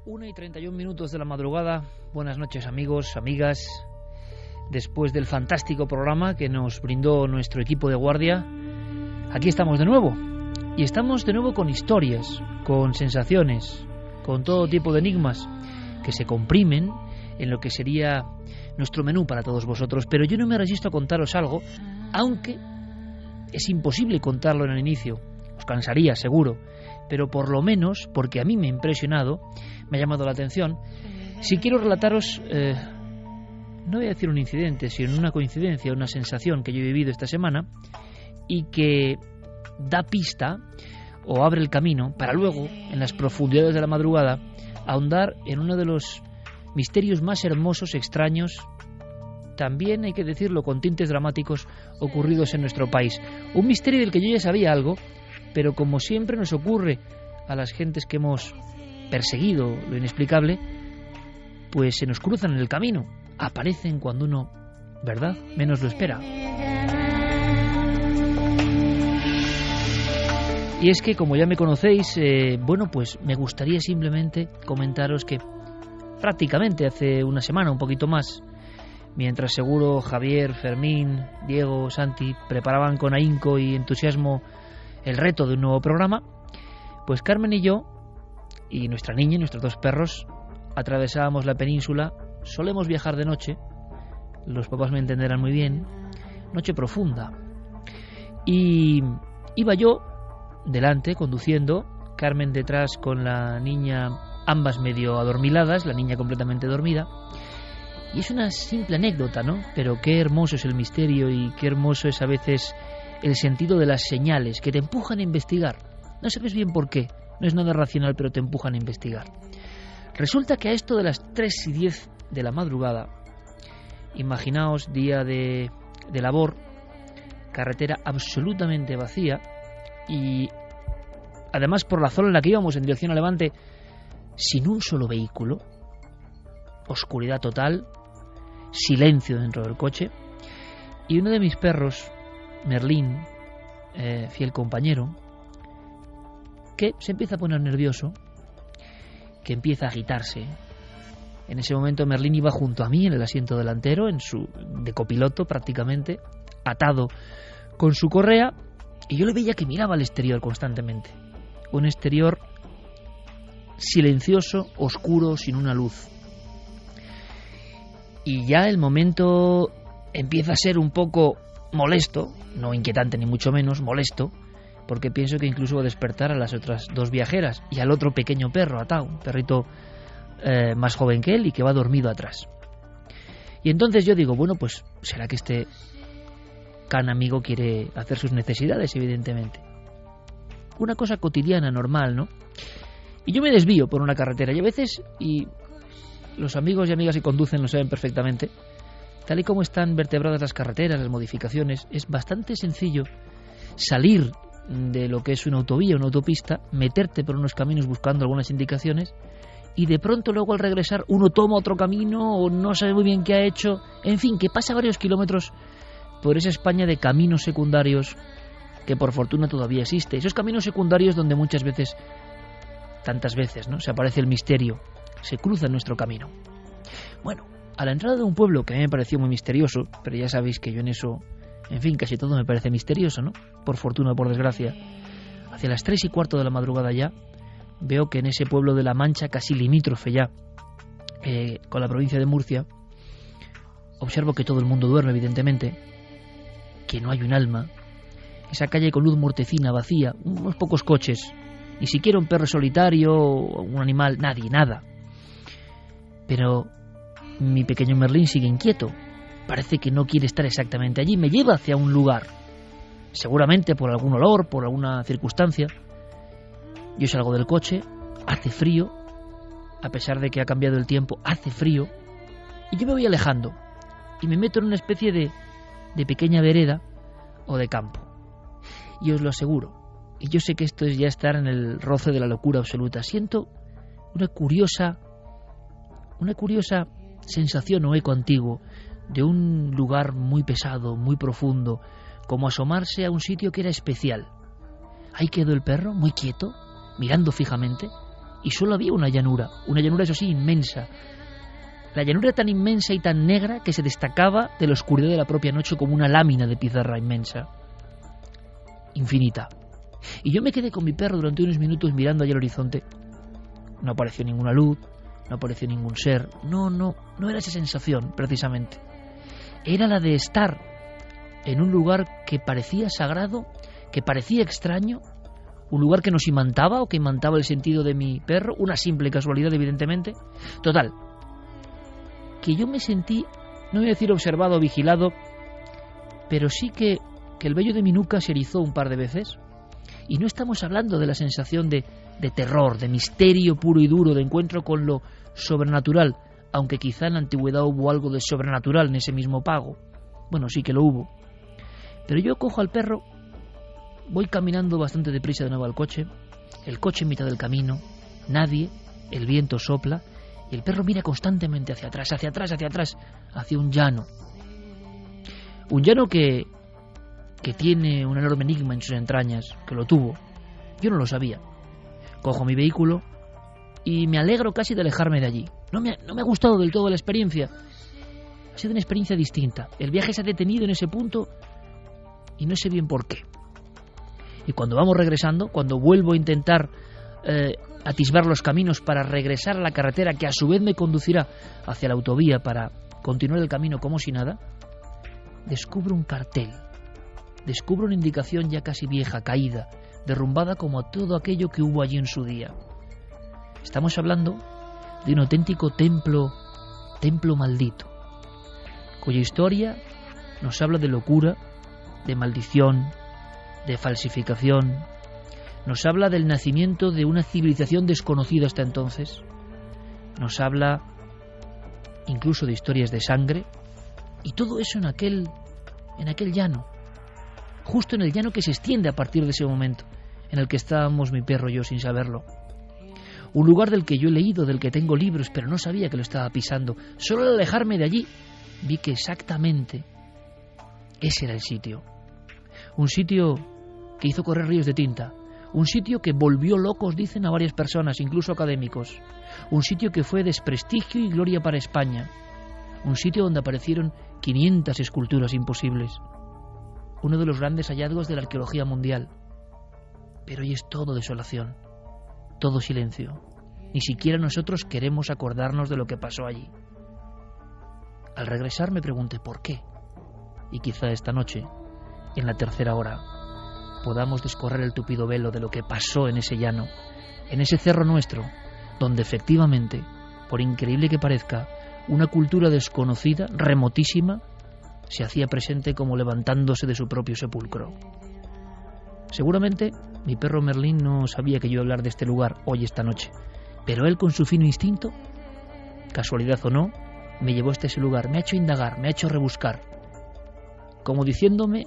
1:31 de la madrugada. Buenas noches, amigos, amigas. Después del fantástico programa que nos brindó nuestro equipo de guardia, aquí estamos de nuevo. Y estamos de nuevo con historias, con sensaciones, con todo tipo de enigmas que se comprimen en lo que sería nuestro menú para todos vosotros. Pero yo no me resisto a contaros algo, aunque es imposible contarlo en el inicio. Os cansaría, seguro. Pero por lo menos, porque a mí me ha impresionado, me ha llamado la atención, si quiero relataros, no voy a decir un incidente, sino una coincidencia, una sensación que yo he vivido esta semana y que da pista o abre el camino para luego, en las profundidades de la madrugada, ahondar en uno de los misterios más hermosos, extraños, también hay que decirlo con tintes dramáticos, ocurridos en nuestro país. Un misterio del que yo ya sabía algo, pero como siempre nos ocurre a las gentes que hemos perseguido lo inexplicable, pues se nos cruzan en el camino, aparecen cuando uno, ¿verdad?, menos lo espera. Y es que, como ya me conocéis, pues me gustaría simplemente comentaros que prácticamente hace una semana, un poquito más, mientras seguro Javier, Fermín, Diego, Santi preparaban con ahínco y entusiasmo el reto de un nuevo programa, pues Carmen y yo, y nuestra niña y nuestros dos perros, atravesábamos la península. Solemos viajar de noche, los papás me entenderán muy bien, noche profunda. Y iba yo delante, conduciendo, Carmen detrás con la niña, ambas medio adormiladas, la niña completamente dormida. Y es una simple anécdota, ¿no? Pero qué hermoso es el misterio y qué hermoso es a veces el sentido de las señales que te empujan a investigar. No sabes bien por qué, no es nada racional, pero te empujan a investigar. Resulta que a esto de las 3:10 de la madrugada, imaginaos día de labor, carretera absolutamente vacía y además por la zona en la que íbamos en dirección a Levante, sin un solo vehículo, oscuridad total, silencio dentro del coche, y uno de mis perros, Merlín, fiel compañero, que se empieza a poner nervioso, que empieza a agitarse. En ese momento Merlín iba junto a mí en el asiento delantero, de copiloto prácticamente, atado con su correa, y yo le veía que miraba al exterior constantemente. Un exterior silencioso, oscuro, sin una luz. Y ya el momento empieza a ser un poco molesto, no inquietante ni mucho menos, molesto, porque pienso que incluso va a despertar a las otras dos viajeras y al otro pequeño perro atado, un perrito más joven que él y que va dormido atrás. Y entonces yo digo, bueno, pues será que este can amigo quiere hacer sus necesidades, evidentemente. Una cosa cotidiana, normal, ¿no? Y yo me desvío por una carretera y a veces, y los amigos y amigas que conducen lo saben perfectamente, tal y como están vertebradas las carreteras, las modificaciones, es bastante sencillo salir de lo que es una autovía, una autopista, meterte por unos caminos buscando algunas indicaciones y de pronto luego al regresar uno toma otro camino o no sabe muy bien qué ha hecho, en fin, que pasa varios kilómetros por esa España de caminos secundarios que por fortuna todavía existe. Esos caminos secundarios donde muchas veces, tantas veces, ¿no?, se aparece el misterio, se cruza en nuestro camino. Bueno, a la entrada de un pueblo que a mí me pareció muy misterioso, pero ya sabéis que yo en eso, en fin, casi todo me parece misterioso, ¿no?, por fortuna o por desgracia. Hacia las 3:15 de la madrugada ya, veo que en ese pueblo de La Mancha, casi limítrofe ya con la provincia de Murcia, observo que todo el mundo duerme, evidentemente, que no hay un alma. Esa calle con luz mortecina, vacía, unos pocos coches, ni siquiera un perro solitario o un animal, nadie, nada. Pero mi pequeño Merlín sigue inquieto. Parece que no quiere estar exactamente allí. Me lleva hacia un lugar. Seguramente por algún olor, por alguna circunstancia. Yo salgo del coche, hace frío. A pesar de que ha cambiado el tiempo, hace frío. Y yo me voy alejando. Y me meto en una especie de pequeña vereda o de campo. Y os lo aseguro. Y yo sé que esto es ya estar en el roce de la locura absoluta. Siento una curiosa sensación o eco antiguo de un lugar muy pesado, muy profundo, como asomarse a un sitio que era especial. Ahí quedó el perro, muy quieto, mirando fijamente, y solo había una llanura eso sí inmensa. La llanura tan inmensa y tan negra que se destacaba de la oscuridad de la propia noche como una lámina de pizarra inmensa, infinita. Y yo me quedé con mi perro durante unos minutos mirando allá al horizonte. No apareció ninguna luz, no apareció ningún ser. No era esa sensación, precisamente. Era la de estar en un lugar que parecía sagrado, que parecía extraño, un lugar que nos imantaba o que imantaba el sentido de mi perro, una simple casualidad, evidentemente. Total, que yo me sentí, no voy a decir observado o vigilado, pero sí que el vello de mi nuca se erizó un par de veces. Y no estamos hablando de la sensación de terror, de misterio puro y duro, de encuentro con lo sobrenatural, aunque quizá en la antigüedad hubo algo de sobrenatural en ese mismo pago. Bueno, sí que lo hubo. Pero yo cojo al perro, voy caminando bastante deprisa de nuevo al coche, el coche en mitad del camino, nadie, el viento sopla, y el perro mira constantemente hacia atrás, hacia un llano. Un llano que tiene un enorme enigma en sus entrañas, que lo tuvo. Yo no lo sabía. Cojo mi vehículo y me alegro casi de alejarme de allí. No me ha gustado del todo la experiencia. Ha sido una experiencia distinta. El viaje se ha detenido en ese punto y no sé bien por qué. Y cuando vamos regresando, cuando vuelvo a intentar atisbar los caminos para regresar a la carretera que a su vez me conducirá hacia la autovía para continuar el camino como si nada, descubro un cartel. Descubro una indicación ya casi vieja, caída, derrumbada como todo aquello que hubo allí en su día. Estamos hablando de un auténtico templo maldito, cuya historia nos habla de locura, de maldición, de falsificación. Nos habla del nacimiento de una civilización desconocida hasta entonces. Nos habla incluso de historias de sangre, y todo eso en aquel llano, justo en el llano que se extiende a partir de ese momento en el que estábamos mi perro y yo sin saberlo. Un lugar del que yo he leído, del que tengo libros, pero no sabía que lo estaba pisando. Solo al alejarme de allí vi que exactamente ese era el sitio. Un sitio que hizo correr ríos de tinta. Un sitio que volvió locos, dicen, a varias personas, incluso académicos. Un sitio que fue desprestigio y gloria para España. Un sitio donde aparecieron 500 esculturas imposibles. Uno de los grandes hallazgos de la arqueología mundial. Pero hoy es todo desolación, todo silencio. Ni siquiera nosotros queremos acordarnos de lo que pasó allí. Al regresar me pregunté por qué. Y quizá esta noche, en la tercera hora, podamos descorrer el tupido velo de lo que pasó en ese llano, en ese cerro nuestro, donde efectivamente, por increíble que parezca, una cultura desconocida, remotísima, se hacía presente como levantándose de su propio sepulcro. Seguramente mi perro Merlín no sabía que yo iba a hablar de este lugar hoy esta noche, pero él con su fino instinto, casualidad o no, me llevó hasta ese lugar, me ha hecho indagar, me ha hecho rebuscar, como diciéndome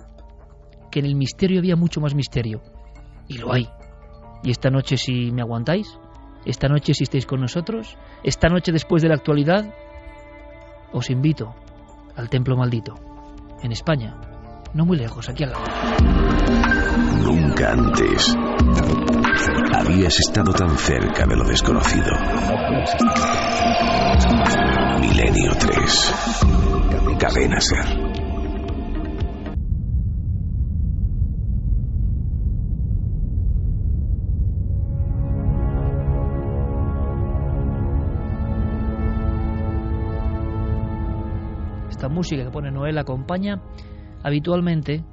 que en el misterio había mucho más misterio, y lo hay. Y esta noche, si me aguantáis, esta noche si estáis con nosotros, esta noche después de la actualidad, os invito al templo maldito, en España, no muy lejos, aquí al lado. Nunca antes habías estado tan cerca de lo desconocido. Milenio 3, Cadena Ser. Esta música que pone Noel acompaña habitualmente,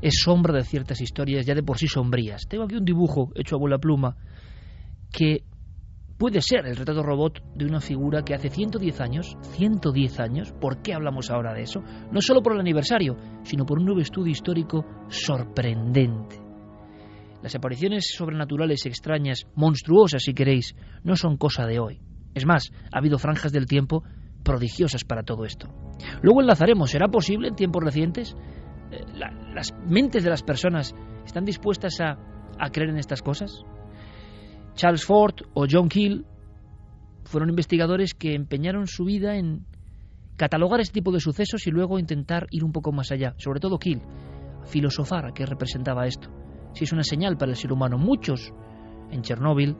es sombra de ciertas historias ya de por sí sombrías. Tengo aquí un dibujo hecho a bola pluma que puede ser el retrato robot de una figura que hace 110 años, ¿por qué hablamos ahora de eso? No solo por el aniversario, sino por un nuevo estudio histórico sorprendente. Las apariciones sobrenaturales extrañas, monstruosas si queréis, no son cosa de hoy. Es más, ha habido franjas del tiempo prodigiosas para todo esto. Luego enlazaremos, ¿será posible en tiempos recientes? ¿Las mentes de las personas están dispuestas a creer en estas cosas? Charles Ford o John Keel fueron investigadores que empeñaron su vida en catalogar este tipo de sucesos y luego intentar ir un poco más allá. Sobre todo Keel, filosofar a qué representaba esto. Si es una señal para el ser humano. Muchos en Chernóbil,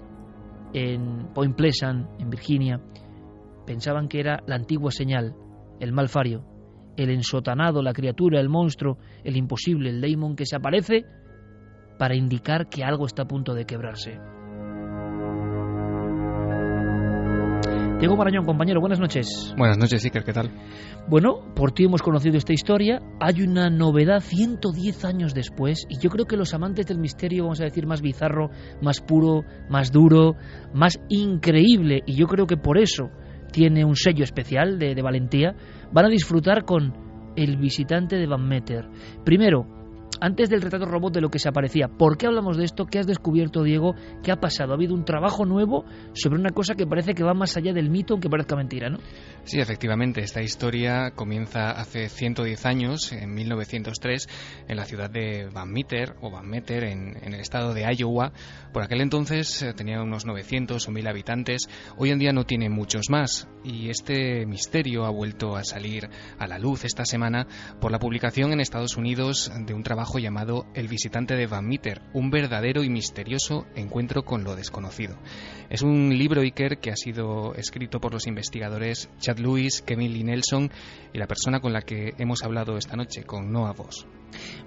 en Point Pleasant, en Virginia, pensaban que era la antigua señal, el malfario, el ensotanado, la criatura, el monstruo, el imposible, el daemon que se aparece para indicar que algo está a punto de quebrarse. Diego Marañón, compañero, buenas noches. Buenas noches, Iker, ¿qué tal? Bueno, por ti hemos conocido esta historia. Hay una novedad 110 años después, y yo creo que los amantes del misterio, vamos a decir, más bizarro, más puro, más duro, más increíble, y yo creo que por eso tiene un sello especial de valentía, van a disfrutar con El visitante de Van Meter. Primero, antes del retrato robot de lo que se aparecía, ¿por qué hablamos de esto? ¿Qué has descubierto, Diego? ¿Qué ha pasado? ¿Ha habido un trabajo nuevo sobre una cosa que parece que va más allá del mito, aunque parezca mentira, ¿no? Sí, efectivamente, esta historia comienza hace 110 años, en 1903, en la ciudad de Van Meter, en el estado de Iowa. Por aquel entonces tenía unos 900 o 1000 habitantes, hoy en día no tiene muchos más, y este misterio ha vuelto a salir a la luz esta semana por la publicación en Estados Unidos de un trabajo llamado El visitante de Van Meter, un verdadero y misterioso encuentro con lo desconocido. Es un libro, Iker, que ha sido escrito por los investigadores Chad Lewis, Kevin Lee Nelson y la persona con la que hemos hablado esta noche, con Noah Voss.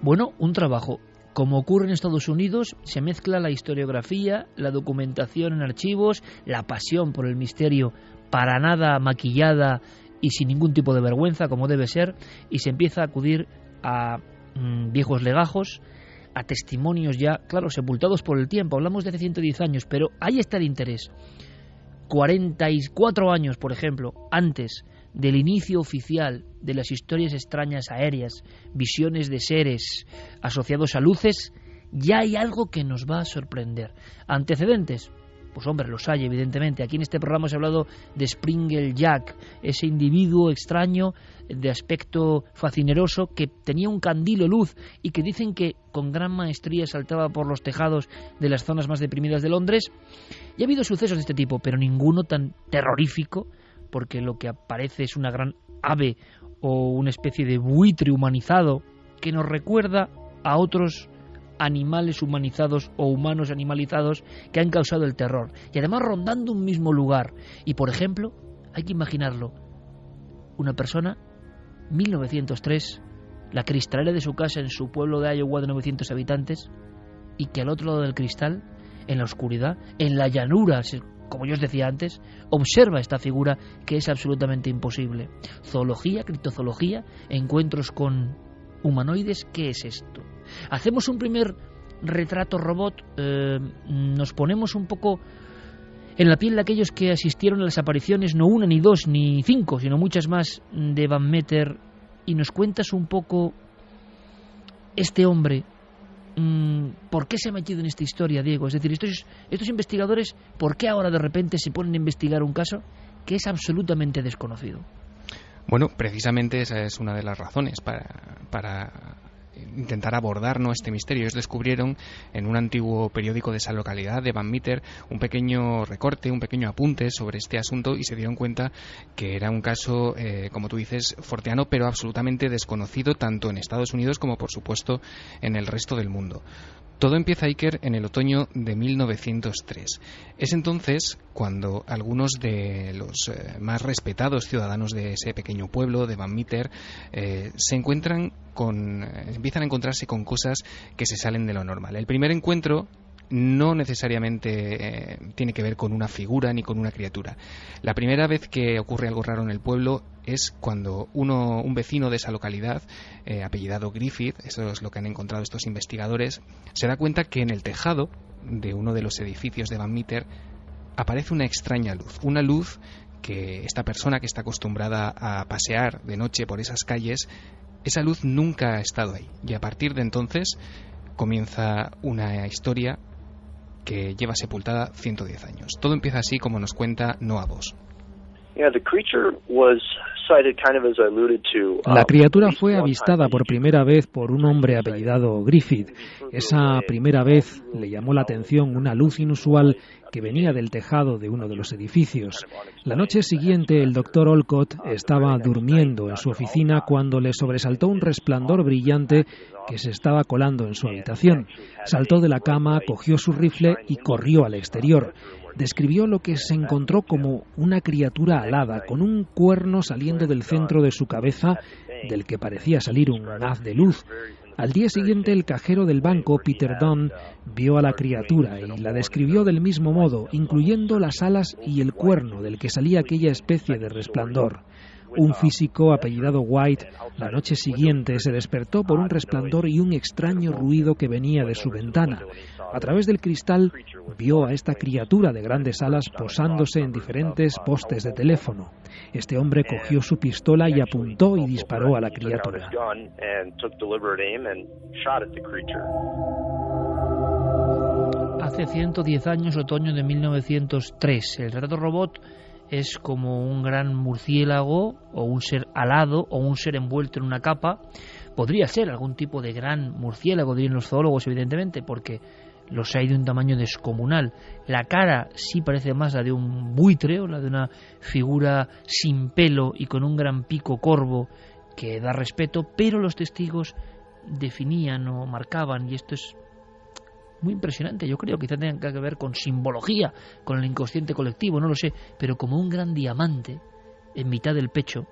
Bueno, un trabajo. Como ocurre en Estados Unidos, se mezcla la historiografía, la documentación en archivos, la pasión por el misterio para nada maquillada y sin ningún tipo de vergüenza, como debe ser, y se empieza a acudir a viejos legajos, a testimonios ya, claro, sepultados por el tiempo. Hablamos de hace 110 años, pero ahí está el interés. 44 años, por ejemplo, antes del inicio oficial de las historias extrañas aéreas, visiones de seres asociados a luces, ya hay algo que nos va a sorprender. ¿Antecedentes? Pues hombre, los hay, evidentemente. Aquí en este programa hemos hablado de Springle Jack, ese individuo extraño de aspecto fascineroso que tenía un candil o luz y que dicen que con gran maestría saltaba por los tejados de las zonas más deprimidas de Londres. Y ha habido sucesos de este tipo, pero ninguno tan terrorífico, porque lo que aparece es una gran ave o una especie de buitre humanizado que nos recuerda a otros animales humanizados o humanos animalizados que han causado el terror, y además rondando un mismo lugar. Y por ejemplo, hay que imaginarlo, una persona, 1903, la cristalera de su casa en su pueblo de Iowa de 900 habitantes, y que al otro lado del cristal, en la oscuridad, en la llanura, como yo os decía antes, observa esta figura que es absolutamente imposible. Zoología, criptozoología, encuentros con humanoides, ¿qué es esto? Hacemos un primer retrato robot, nos ponemos un poco en la piel de aquellos que asistieron a las apariciones, no una, ni dos, ni cinco, sino muchas más, de Van Meter, y nos cuentas un poco este hombre, ¿por qué se ha metido en esta historia, Diego? Es decir, estos investigadores, ¿por qué ahora de repente se ponen a investigar un caso que es absolutamente desconocido? Bueno, precisamente esa es una de las razones para intentar abordar, ¿no?, este misterio. Ellos descubrieron en un antiguo periódico de esa localidad de Van Meter un pequeño recorte, un pequeño apunte sobre este asunto, y se dieron cuenta que era un caso, como tú dices, forteano, pero absolutamente desconocido tanto en Estados Unidos como, por supuesto, en el resto del mundo. Todo empieza, Iker, en el otoño de 1903. Es entonces cuando algunos de los más respetados ciudadanos de ese pequeño pueblo de Van Meter empiezan a encontrarse con cosas que se salen de lo normal. El primer encuentro no necesariamente tiene que ver con una figura ni con una criatura. La primera vez que ocurre algo raro en el pueblo es cuando un vecino de esa localidad, apellidado Griffith, eso es lo que han encontrado estos investigadores, se da cuenta que en el tejado de uno de los edificios de Van Meter aparece una extraña luz, una luz que esta persona que está acostumbrada a pasear de noche por esas calles, esa luz nunca ha estado ahí, y a partir de entonces comienza una historia que lleva sepultada 110 años. Todo empieza así, como nos cuenta Noah Voss. La criatura fue avistada por primera vez por un hombre apellidado Griffith. Esa primera vez le llamó la atención una luz inusual que venía del tejado de uno de los edificios. La noche siguiente, el doctor Olcott estaba durmiendo en su oficina cuando le sobresaltó un resplandor brillante que se estaba colando en su habitación. Saltó de la cama, cogió su rifle y corrió al exterior. Describió lo que se encontró como una criatura alada, con un cuerno saliendo del centro de su cabeza, del que parecía salir un haz de luz. Al día siguiente, el cajero del banco, Peter Dunn, vio a la criatura y la describió del mismo modo, incluyendo las alas y el cuerno del que salía aquella especie de resplandor. Un físico apellidado White, la noche siguiente, se despertó por un resplandor y un extraño ruido que venía de su ventana. A través del cristal vio a esta criatura de grandes alas posándose en diferentes postes de teléfono. Este hombre cogió su pistola y apuntó y disparó a la criatura. Hace 110 años, otoño de 1903, el retrato robot es como un gran murciélago o un ser alado o un ser envuelto en una capa. Podría ser algún tipo de gran murciélago, dirían los zoólogos, evidentemente, porque los hay de un tamaño descomunal. La cara sí parece más la de un buitre o la de una figura sin pelo y con un gran pico corvo que da respeto, pero los testigos definían o marcaban, y esto es muy impresionante, yo creo, quizá tenga que ver con simbología, con el inconsciente colectivo, no lo sé, pero como un gran diamante en mitad del pecho,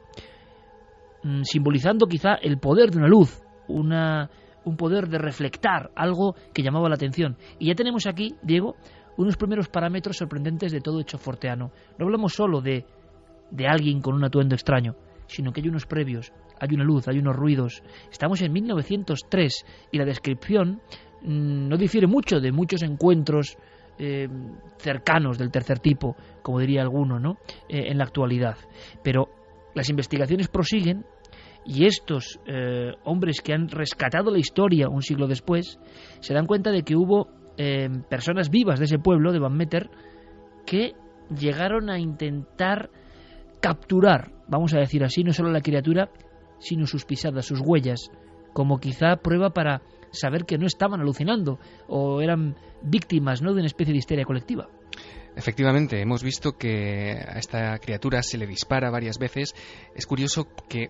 simbolizando quizá el poder de una luz, un poder de reflectar, algo que llamaba la atención. Y ya tenemos aquí, Diego, unos primeros parámetros sorprendentes de todo hecho forteano. No hablamos solo de alguien con un atuendo extraño, sino que hay unos previos, hay una luz, hay unos ruidos. Estamos en 1903 y la descripción no difiere mucho de muchos encuentros cercanos del tercer tipo, como diría alguno, ¿no? En la actualidad. Pero las investigaciones prosiguen y estos hombres que han rescatado la historia un siglo después se dan cuenta de que hubo personas vivas de ese pueblo, de Van Meter, que llegaron a intentar capturar, vamos a decir así, no solo la criatura, sino sus pisadas, sus huellas, como quizá prueba para saber que no estaban alucinando o eran víctimas, ¿no?, de una especie de histeria colectiva. Efectivamente, hemos visto que a esta criatura se le dispara varias veces. Es curioso que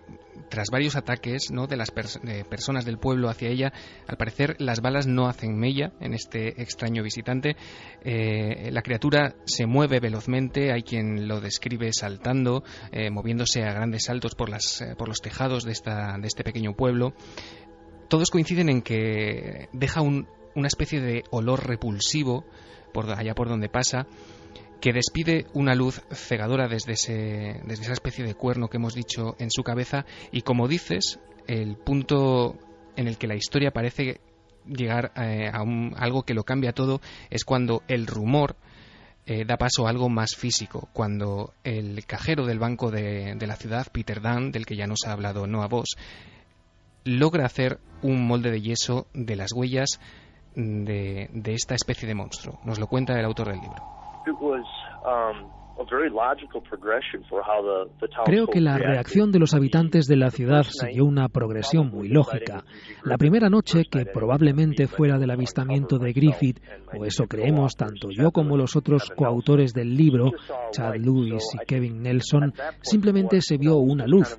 tras varios ataques, ¿no?, de las personas del pueblo hacia ella, al parecer las balas no hacen mella en este extraño visitante. La criatura se mueve velozmente, hay quien lo describe saltando, moviéndose a grandes saltos por los tejados de este pequeño pueblo. Todos coinciden en que deja una especie de olor repulsivo por allá por donde pasa, que despide una luz cegadora desde esa especie de cuerno que hemos dicho en su cabeza, y como dices, el punto en el que la historia parece llegar a algo que lo cambia todo es cuando el rumor da paso a algo más físico, cuando el cajero del banco de la ciudad, Peter Dunn, del que ya nos ha hablado Noah Voss, logra hacer un molde de yeso de las huellas de esta especie de monstruo. Nos lo cuenta el autor del libro. Creo que la reacción de los habitantes de la ciudad siguió una progresión muy lógica. La primera noche, que probablemente fuera del avistamiento de Griffith, o eso creemos tanto yo como los otros coautores del libro, Chad Lewis y Kevin Nelson, simplemente se vio una luz.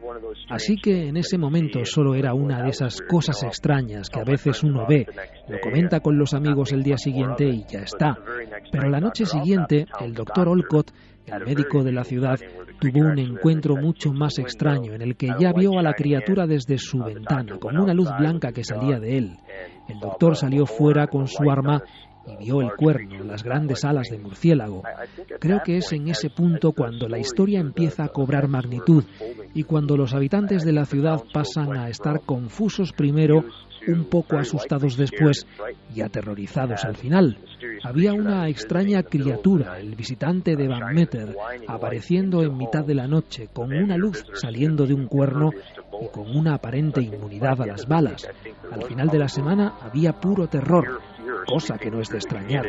Así que en ese momento solo era una de esas cosas extrañas que a veces uno ve, lo comenta con los amigos el día siguiente y ya está. Pero la noche siguiente, el doctor Olcott, el médico de la ciudad, tuvo un encuentro mucho más extraño en el que ya vio a la criatura desde su ventana, con una luz blanca que salía de él. El doctor salió fuera con su arma y vio el cuerno, las grandes alas de murciélago. Creo que es en ese punto cuando la historia empieza a cobrar magnitud y cuando los habitantes de la ciudad pasan a estar confusos primero, un poco asustados después y aterrorizados al final. Había una extraña criatura, el visitante de Van Meter, apareciendo en mitad de la noche, con una luz saliendo de un cuerno y con una aparente inmunidad a las balas. Al final de la semana había puro terror, cosa que no es de extrañar.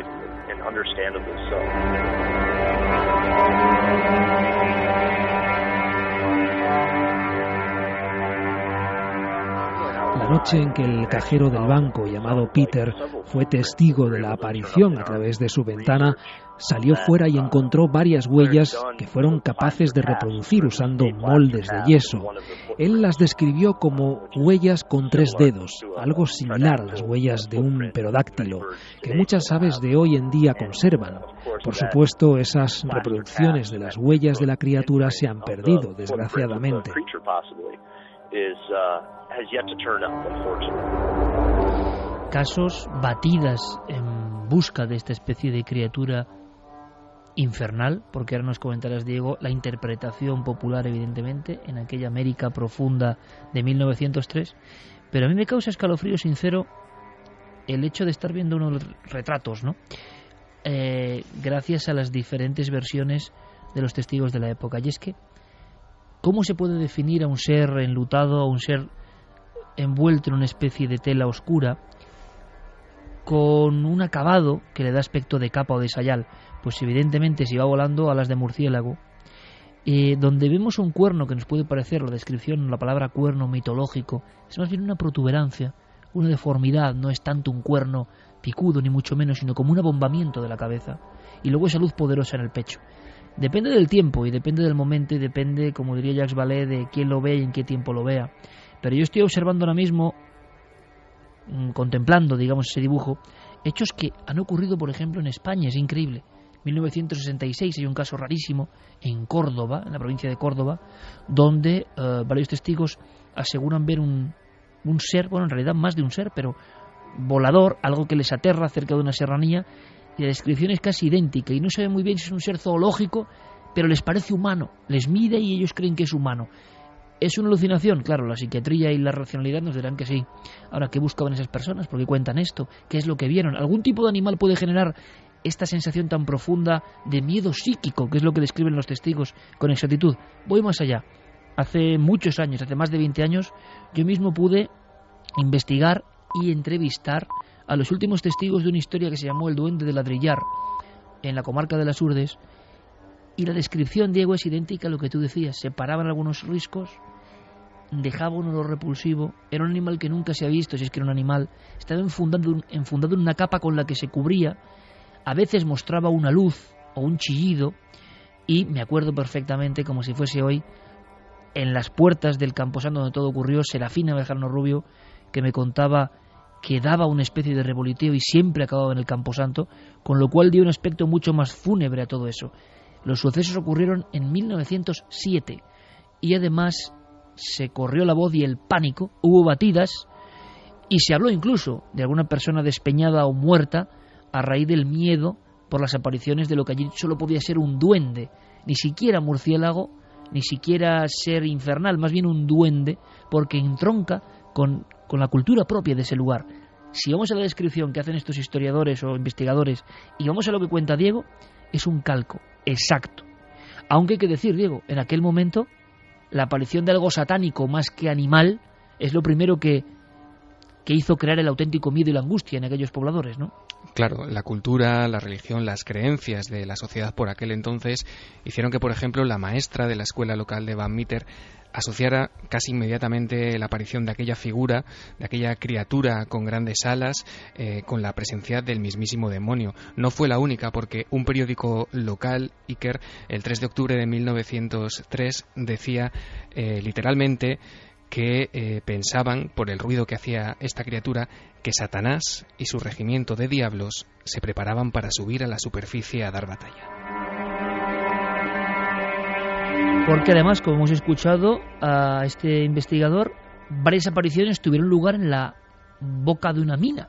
La noche en que el cajero del banco, llamado Peter, fue testigo de la aparición a través de su ventana, salió fuera y encontró varias huellas que fueron capaces de reproducir usando moldes de yeso. Él las describió como huellas con 3 dedos, algo similar a las huellas de un pterodáctilo, que muchas aves de hoy en día conservan. Por supuesto, esas reproducciones de las huellas de la criatura se han perdido, desgraciadamente. Casos, batidas en busca de esta especie de criatura infernal, porque ahora nos comentarás, Diego, la interpretación popular, evidentemente, en aquella América profunda de 1903, pero a mí me causa escalofrío sincero el hecho de estar viendo unos retratos, ¿no? Gracias a las diferentes versiones de los testigos de la época. Y es que, ¿cómo se puede definir a un ser enlutado, a un ser envuelto en una especie de tela oscura, con un acabado que le da aspecto de capa o de sayal? Pues evidentemente si va volando, alas de murciélago. Donde vemos un cuerno que nos puede parecer, la descripción, la palabra cuerno mitológico, es más bien una protuberancia, una deformidad, no es tanto un cuerno picudo ni mucho menos, sino como un abombamiento de la cabeza, y luego esa luz poderosa en el pecho. Depende del tiempo y depende del momento y depende, como diría Jacques Vallée, de quién lo ve y en qué tiempo lo vea. Pero yo estoy observando ahora mismo, contemplando, digamos, ese dibujo, hechos que han ocurrido, por ejemplo, en España. Es increíble. 1966 hay un caso rarísimo en Córdoba, en la provincia de Córdoba, donde varios testigos aseguran ver un ser, bueno, en realidad más de un ser, pero volador, algo que les aterra cerca de una serranía, y la descripción es casi idéntica, y no se ve muy bien si es un ser zoológico, pero les parece humano, les mide y ellos creen que es humano. ¿Es una alucinación? Claro, la psiquiatría y la racionalidad nos dirán que sí. Ahora, ¿qué buscaban esas personas? ¿Por qué cuentan esto? ¿Qué es lo que vieron? ¿Algún tipo de animal puede generar esta sensación tan profunda de miedo psíquico, que es lo que describen los testigos con exactitud? Voy más allá. Hace muchos años, hace más de 20 años, yo mismo pude investigar y entrevistar a los últimos testigos de una historia que se llamó El Duende de Ladrillar, en la comarca de las Urdes, y la descripción, Diego, es idéntica a lo que tú decías. Se paraban algunos riscos, dejaba un olor repulsivo, era un animal que nunca se ha visto, si es que era un animal, estaba enfundado en una capa con la que se cubría, a veces mostraba una luz o un chillido, y me acuerdo perfectamente, como si fuese hoy, en las puertas del Camposanto donde todo ocurrió, Serafina Bejarano Rubio, que me contaba que daba una especie de revoloteo y siempre acababa en el Camposanto, con lo cual dio un aspecto mucho más fúnebre a todo eso. Los sucesos ocurrieron en 1907 y además se corrió la voz y el pánico, hubo batidas y se habló incluso de alguna persona despeñada o muerta a raíz del miedo por las apariciones de lo que allí solo podía ser un duende, ni siquiera murciélago, ni siquiera ser infernal, más bien un duende, porque entronca con la cultura propia de ese lugar. Si vamos a la descripción que hacen estos historiadores o investigadores y vamos a lo que cuenta Diego, es un calco exacto. Aunque hay que decir, Diego, en aquel momento la aparición de algo satánico más que animal es lo primero que hizo crear el auténtico miedo y la angustia en aquellos pobladores, ¿no? Claro, la cultura, la religión, las creencias de la sociedad por aquel entonces hicieron que, por ejemplo, la maestra de la escuela local de Van Meter asociara casi inmediatamente la aparición de aquella figura, de aquella criatura con grandes alas, con la presencia del mismísimo demonio. No fue la única, porque un periódico local, Iker, el 3 de octubre de 1903, decía literalmente que pensaban, por el ruido que hacía esta criatura, que Satanás y su regimiento de diablos se preparaban para subir a la superficie a dar batalla. Porque además, como hemos escuchado a este investigador, varias apariciones tuvieron lugar en la boca de una mina.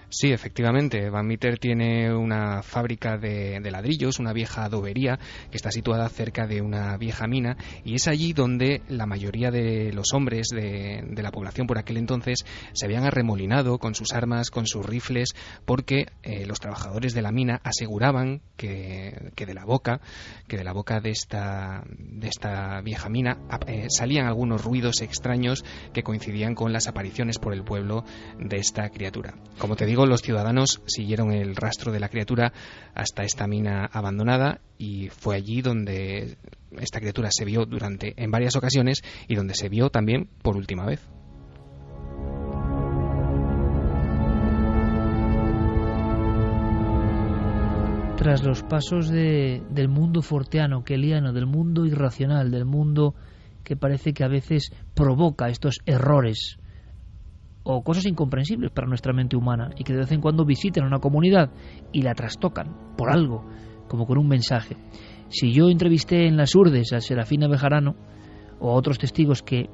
Sí, efectivamente. Van Meter tiene una fábrica de ladrillos, una vieja adobería que está situada cerca de una vieja mina, y es allí donde la mayoría de los hombres de la población por aquel entonces se habían arremolinado con sus armas, con sus rifles, porque los trabajadores de la mina aseguraban que de la boca de esta vieja mina salían algunos ruidos extraños que coincidían con las apariciones por el pueblo de esta criatura. Como te digo, los ciudadanos siguieron el rastro de la criatura hasta esta mina abandonada, y fue allí donde esta criatura se vio en varias ocasiones y donde se vio también por última vez. tras los pasos del mundo forteano, keliano, del mundo irracional, del mundo que parece que a veces provoca estos errores o cosas incomprensibles para nuestra mente humana y que de vez en cuando visitan a una comunidad y la trastocan por algo, como con un mensaje. Si yo entrevisté en las Urdes a Serafina Bejarano o a otros testigos que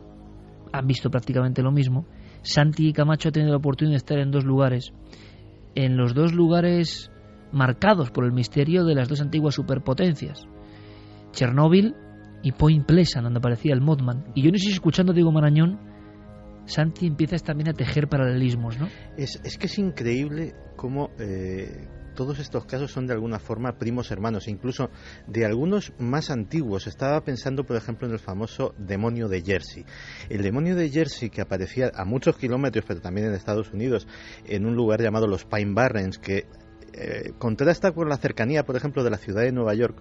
han visto prácticamente lo mismo, Santi Camacho ha tenido la oportunidad de estar en dos lugares, en los dos lugares marcados por el misterio de las dos antiguas superpotencias, Chernóbil y Point Pleasant, donde aparecía el Mothman. Y yo no sé si escuchando a Diego Marañón, Santi empiezas también a tejer paralelismos, ¿no? Es que es increíble cómo todos estos casos son de alguna forma primos hermanos, incluso de algunos más antiguos. Estaba pensando, por ejemplo, en el famoso demonio de Jersey. El demonio de Jersey, que aparecía a muchos kilómetros, pero también en Estados Unidos, en un lugar llamado los Pine Barrens, que contrasta con la cercanía, por ejemplo, de la ciudad de Nueva York.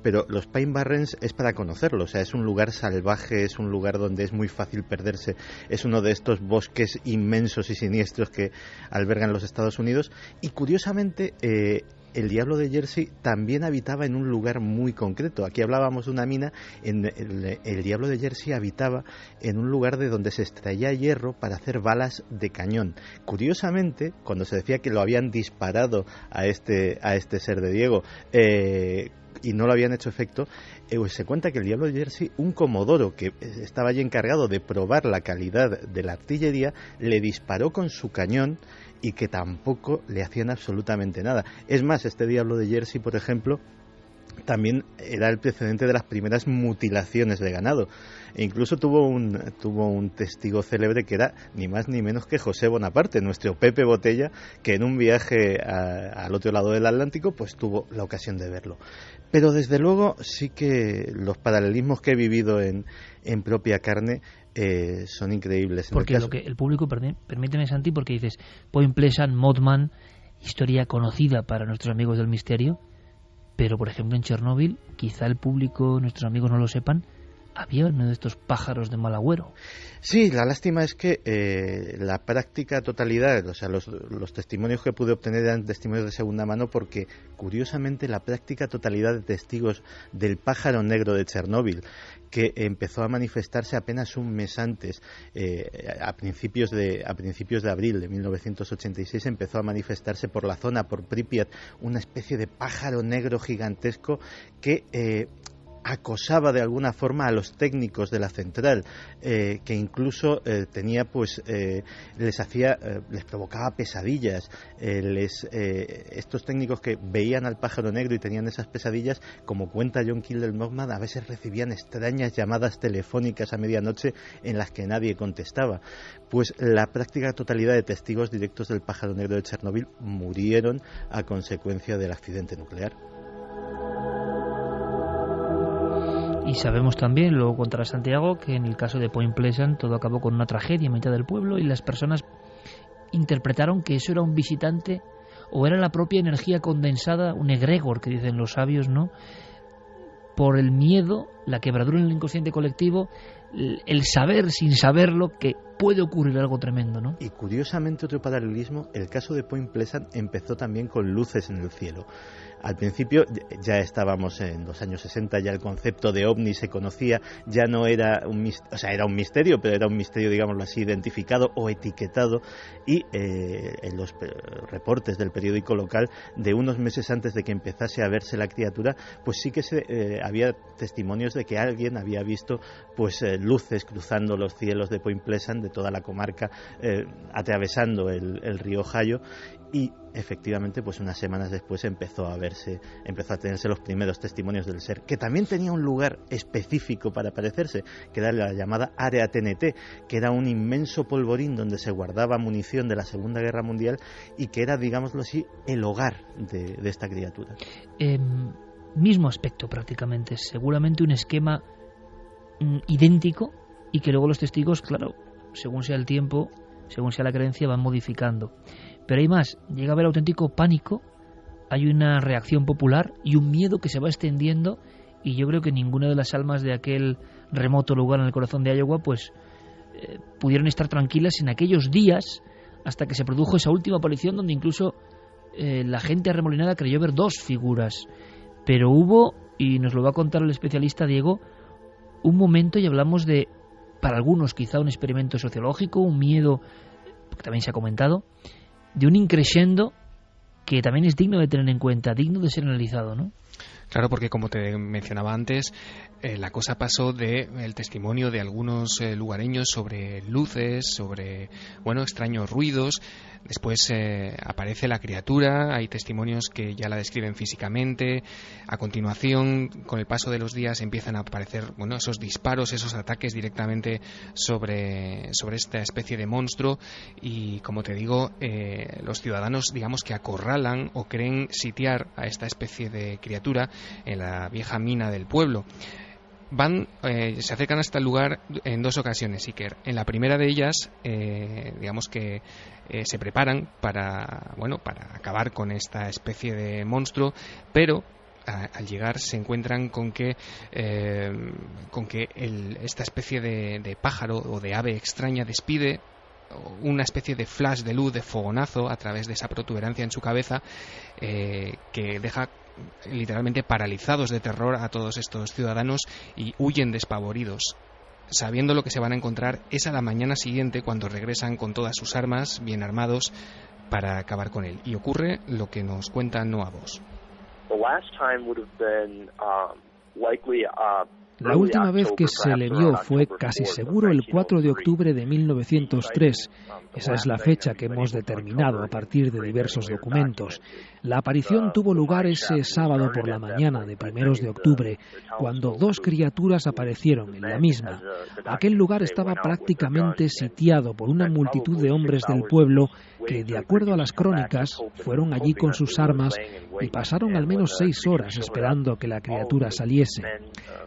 Pero los Pine Barrens es para conocerlo, o sea, es un lugar salvaje, es un lugar donde es muy fácil perderse, es uno de estos bosques inmensos y siniestros que albergan los Estados Unidos. Y curiosamente, el diablo de Jersey también habitaba en un lugar muy concreto. Aquí hablábamos de una mina, el diablo de Jersey habitaba en un lugar de donde se extraía hierro para hacer balas de cañón. Curiosamente, cuando se decía que lo habían disparado a este ser de Diego, y no lo habían hecho efecto, se cuenta que el diablo de Jersey, un comodoro que estaba allí encargado de probar la calidad de la artillería, le disparó con su cañón y que tampoco le hacían absolutamente nada. Es más, este diablo de Jersey, por ejemplo, también era el precedente de las primeras mutilaciones de ganado. E incluso tuvo un testigo célebre que era ni más ni menos que José Bonaparte, nuestro Pepe Botella, que en un viaje al otro lado del Atlántico pues tuvo la ocasión de verlo. Pero desde luego sí que los paralelismos que he vivido en propia carne son increíbles. Porque lo que el público, permíteme, Santi, porque dices Point Pleasant, Mothman, historia conocida para nuestros amigos del misterio, pero por ejemplo en Chernóbil, quizá el público, nuestros amigos no lo sepan, había uno de estos pájaros de mal agüero. Sí, la lástima es que la práctica totalidad, o sea, los testimonios que pude obtener eran testimonios de segunda mano, porque curiosamente la práctica totalidad de testigos del pájaro negro de Chernóbil, que empezó a manifestarse apenas un mes antes, a principios de abril de 1986, empezó a manifestarse por la zona, por Pripyat, una especie de pájaro negro gigantesco que acosaba de alguna forma a los técnicos de la central, que incluso tenía les provocaba pesadillas. Estos técnicos que veían al pájaro negro y tenían esas pesadillas, como cuenta John Keel del Mothman, a veces recibían extrañas llamadas telefónicas a medianoche en las que nadie contestaba. Pues la práctica totalidad de testigos directos del pájaro negro de Chernóbil murieron a consecuencia del accidente nuclear. Y sabemos también, luego contará Santiago, que en el caso de Point Pleasant todo acabó con una tragedia en mitad del pueblo y las personas interpretaron que eso era un visitante o era la propia energía condensada, un egregor que dicen los sabios, ¿no? Por el miedo, la quebradura en el inconsciente colectivo, el saber sin saberlo que puede ocurrir algo tremendo, ¿no? Y curiosamente, otro paralelismo, el caso de Point Pleasant empezó también con luces en el cielo. Al principio ya estábamos en los años 60, ya el concepto de ovni se conocía, ya no era era un misterio, pero era un misterio, digámoslo así, identificado o etiquetado, y en los reportes del periódico local, de unos meses antes de que empezase a verse la criatura, pues sí que había testimonios de que alguien había visto luces cruzando los cielos de Point Pleasant, de toda la comarca, atravesando el río Ohio, y efectivamente unas semanas después empezó a tenerse los primeros testimonios del ser, que también tenía un lugar específico para aparecerse, que era la llamada área TNT, que era un inmenso polvorín donde se guardaba munición de la Segunda Guerra Mundial y que era, digámoslo así, el hogar de esta criatura. Mismo aspecto prácticamente, seguramente un esquema idéntico, y que luego los testigos, claro, según sea el tiempo, según sea la creencia, van modificando. Pero hay más, llega a haber auténtico pánico, hay una reacción popular y un miedo que se va extendiendo, y yo creo que ninguna de las almas de aquel remoto lugar en el corazón de Iowa pudieron estar tranquilas en aquellos días hasta que se produjo esa última aparición, donde incluso la gente arremolinada creyó ver 2 figuras, pero hubo, y nos lo va a contar el especialista Diego, un momento, y hablamos de, para algunos quizá un experimento sociológico, un miedo, que también se ha comentado, de un increscendo que también es digno de tener en cuenta, digno de ser analizado, ¿no? Claro, porque como te mencionaba antes, la cosa pasó del testimonio de algunos lugareños sobre luces, sobre, extraños ruidos. Después aparece la criatura, hay testimonios que ya la describen físicamente. A continuación, con el paso de los días, empiezan a aparecer, esos disparos, esos ataques directamente sobre esta especie de monstruo. Y como te digo, los ciudadanos, digamos que acorralan o creen sitiar a esta especie de criatura en la vieja mina del pueblo. Se acercan hasta el lugar en 2 ocasiones, Iker. En la primera de ellas, digamos que se preparan para acabar con esta especie de monstruo, pero al llegar se encuentran con que esta especie de pájaro o de ave extraña despide una especie de flash de luz, de fogonazo a través de esa protuberancia en su cabeza, que deja literalmente paralizados de terror a todos estos ciudadanos y huyen despavoridos. Sabiendo lo que se van a encontrar, es a la mañana siguiente cuando regresan con todas sus armas, bien armados, para acabar con él. Y ocurre lo que nos cuenta Noah Voss. La última vez que se le vio fue casi seguro el 4 de octubre de 1903. Esa es la fecha que hemos determinado a partir de diversos documentos. La aparición tuvo lugar ese sábado por la mañana de 1 de octubre, cuando 2 criaturas aparecieron en la misma. Aquel lugar estaba prácticamente sitiado por una multitud de hombres del pueblo que, de acuerdo a las crónicas, fueron allí con sus armas y pasaron al menos 6 horas esperando que la criatura saliese.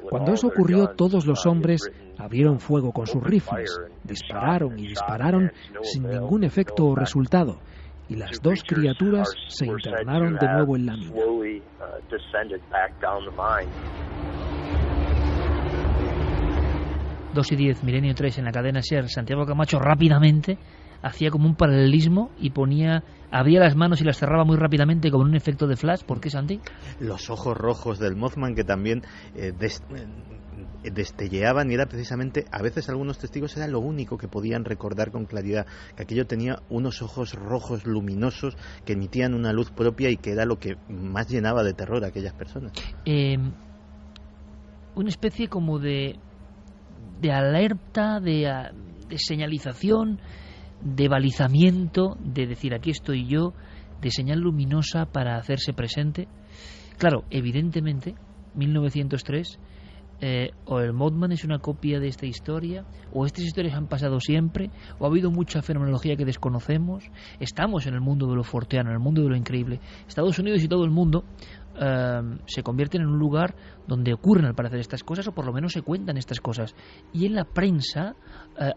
Cuando eso ocurrió, todos los hombres abrieron fuego con sus rifles, dispararon y dispararon sin ningún efecto o resultado, y las 2 criaturas se internaron de nuevo en la mina. 2:10, Milenio 3 en la cadena SER. Santiago Camacho rápidamente hacía como un paralelismo y abría las manos y las cerraba muy rápidamente como en un efecto de flash. ¿Por qué, Santi? Los ojos rojos del Mothman, que también destelleaban, y era precisamente, a veces algunos testigos era lo único que podían recordar con claridad, que aquello tenía unos ojos rojos luminosos que emitían una luz propia y que era lo que más llenaba de terror a aquellas personas. Una especie como de alerta, de señalización, de balizamiento, de decir aquí estoy yo, de señal luminosa para hacerse presente. Claro, evidentemente 1903 o el Mothman es una copia de esta historia, o estas historias han pasado siempre, o ha habido mucha fenomenología que desconocemos. Estamos en el mundo de lo forteano, en el mundo de lo increíble. Estados Unidos y todo el mundo se convierten en un lugar donde ocurren al parecer estas cosas, o por lo menos se cuentan estas cosas, y en la prensa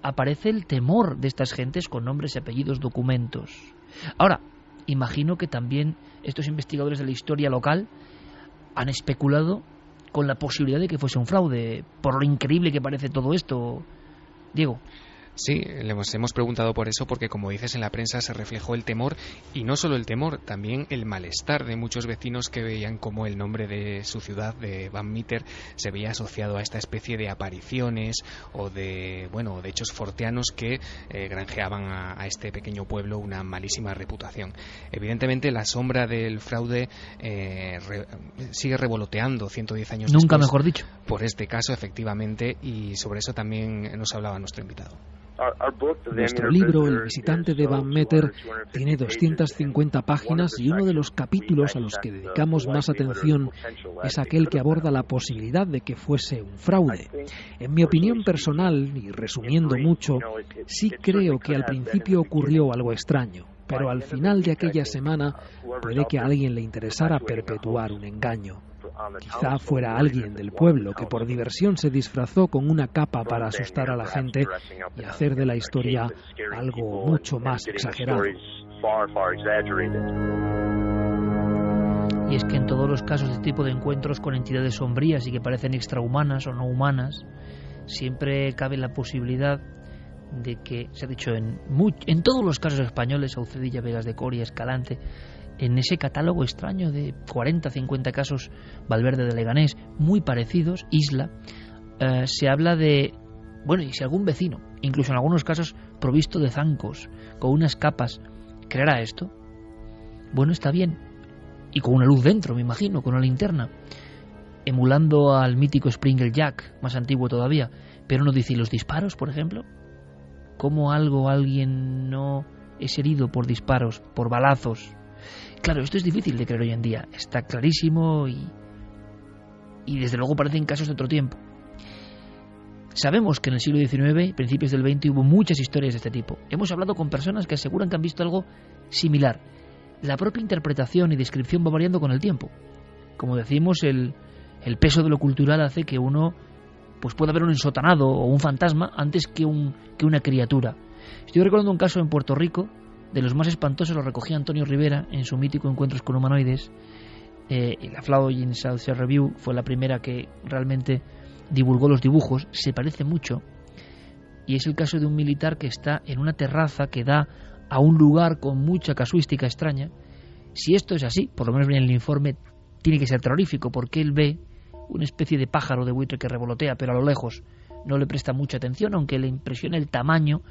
aparece el temor de estas gentes con nombres y apellidos, documentos. Ahora, imagino que también estos investigadores de la historia local han especulado con la posibilidad de que fuese un fraude, por lo increíble que parece todo esto. Diego. Sí, les hemos preguntado por eso, porque como dices, en la prensa se reflejó el temor, y no solo el temor, también el malestar de muchos vecinos que veían cómo el nombre de su ciudad, de Van Meter, se veía asociado a esta especie de apariciones o de hechos forteanos que granjeaban a este pequeño pueblo una malísima reputación. Evidentemente la sombra del fraude sigue revoloteando 110 años Nunca después, mejor dicho, por este caso, efectivamente, y sobre eso también nos hablaba nuestro invitado. Nuestro libro, El visitante de Van Meter, tiene 250 páginas, y uno de los capítulos a los que dedicamos más atención es aquel que aborda la posibilidad de que fuese un fraude. En mi opinión personal, y resumiendo mucho, sí creo que al principio ocurrió algo extraño, pero al final de aquella semana puede que a alguien le interesara perpetuar un engaño. Quizá fuera alguien del pueblo que por diversión se disfrazó con una capa para asustar a la gente y hacer de la historia algo mucho más exagerado. Y es que en todos los casos de este tipo de encuentros con entidades sombrías y que parecen extrahumanas o no humanas, siempre cabe la posibilidad de que, se ha dicho en todos los casos españoles, Saucedilla, Vegas de Coria, Escalante, en ese catálogo extraño de 40, 50 casos Valverde de Leganés, muy parecidos, Isla, se habla de, bueno, y si algún vecino, incluso en algunos casos provisto de zancos, con unas capas, ¿creerá esto? Bueno, está bien. Y con una luz dentro, me imagino, con una linterna, emulando al mítico Springer Jack, más antiguo todavía. Pero uno dice, ¿y los disparos, por ejemplo? ¿Cómo alguien no es herido por disparos, por balazos? Claro, esto es difícil de creer hoy en día. Está clarísimo y desde luego parecen casos de otro tiempo. Sabemos que en el siglo XIX, principios del XX, hubo muchas historias de este tipo. Hemos hablado con personas que aseguran que han visto algo similar. La propia interpretación y descripción va variando con el tiempo. Como decimos, el peso de lo cultural hace que uno pues pueda ver un ensotanado o un fantasma antes que una criatura. Estoy recordando un caso en Puerto Rico, de los más espantosos, lo recogía Antonio Rivera en su mítico Encuentros con Humanoides. Y la Flower South Sea Review fue la primera que realmente divulgó los dibujos. Se parece mucho, y es el caso de un militar que está en una terraza que da a un lugar con mucha casuística extraña. Si esto es así, por lo menos en el informe, tiene que ser terrorífico, porque él ve una especie de pájaro de buitre que revolotea, pero a lo lejos no le presta mucha atención, aunque le impresiona el tamaño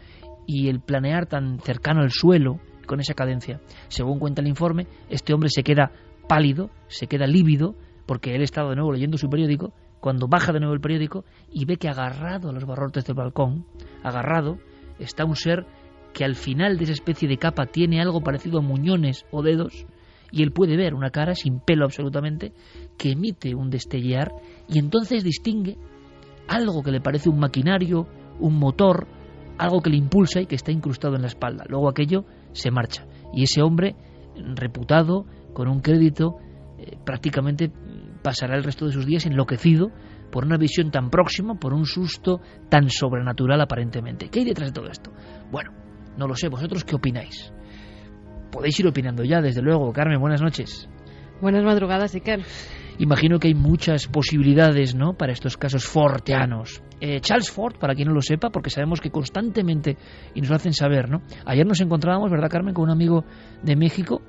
y el planear tan cercano al suelo con esa cadencia. Según cuenta el informe, este hombre se queda pálido, se queda lívido, porque él estaba de nuevo leyendo su periódico, cuando baja de nuevo el periódico y ve que agarrado a los barrotes del balcón, agarrado, está un ser que al final de esa especie de capa tiene algo parecido a muñones o dedos, y él puede ver una cara sin pelo absolutamente, que emite un destellear, y entonces distingue algo que le parece un maquinario, un motor, algo que le impulsa y que está incrustado en la espalda. Luego aquello se marcha, y ese hombre, reputado, con un crédito, prácticamente pasará el resto de sus días enloquecido por una visión tan próxima, por un susto tan sobrenatural aparentemente. ¿Qué hay detrás de todo esto? Bueno, no lo sé, ¿vosotros qué opináis? Podéis ir opinando ya, desde luego. Carmen, buenas noches. Buenas madrugadas, Iker. Imagino que hay muchas posibilidades, ¿no?, para estos casos forteanos. Charles Fort, para quien no lo sepa, porque sabemos que constantemente, y nos lo hacen saber, ¿no? Ayer nos encontrábamos, ¿verdad, Carmen?, con un amigo de México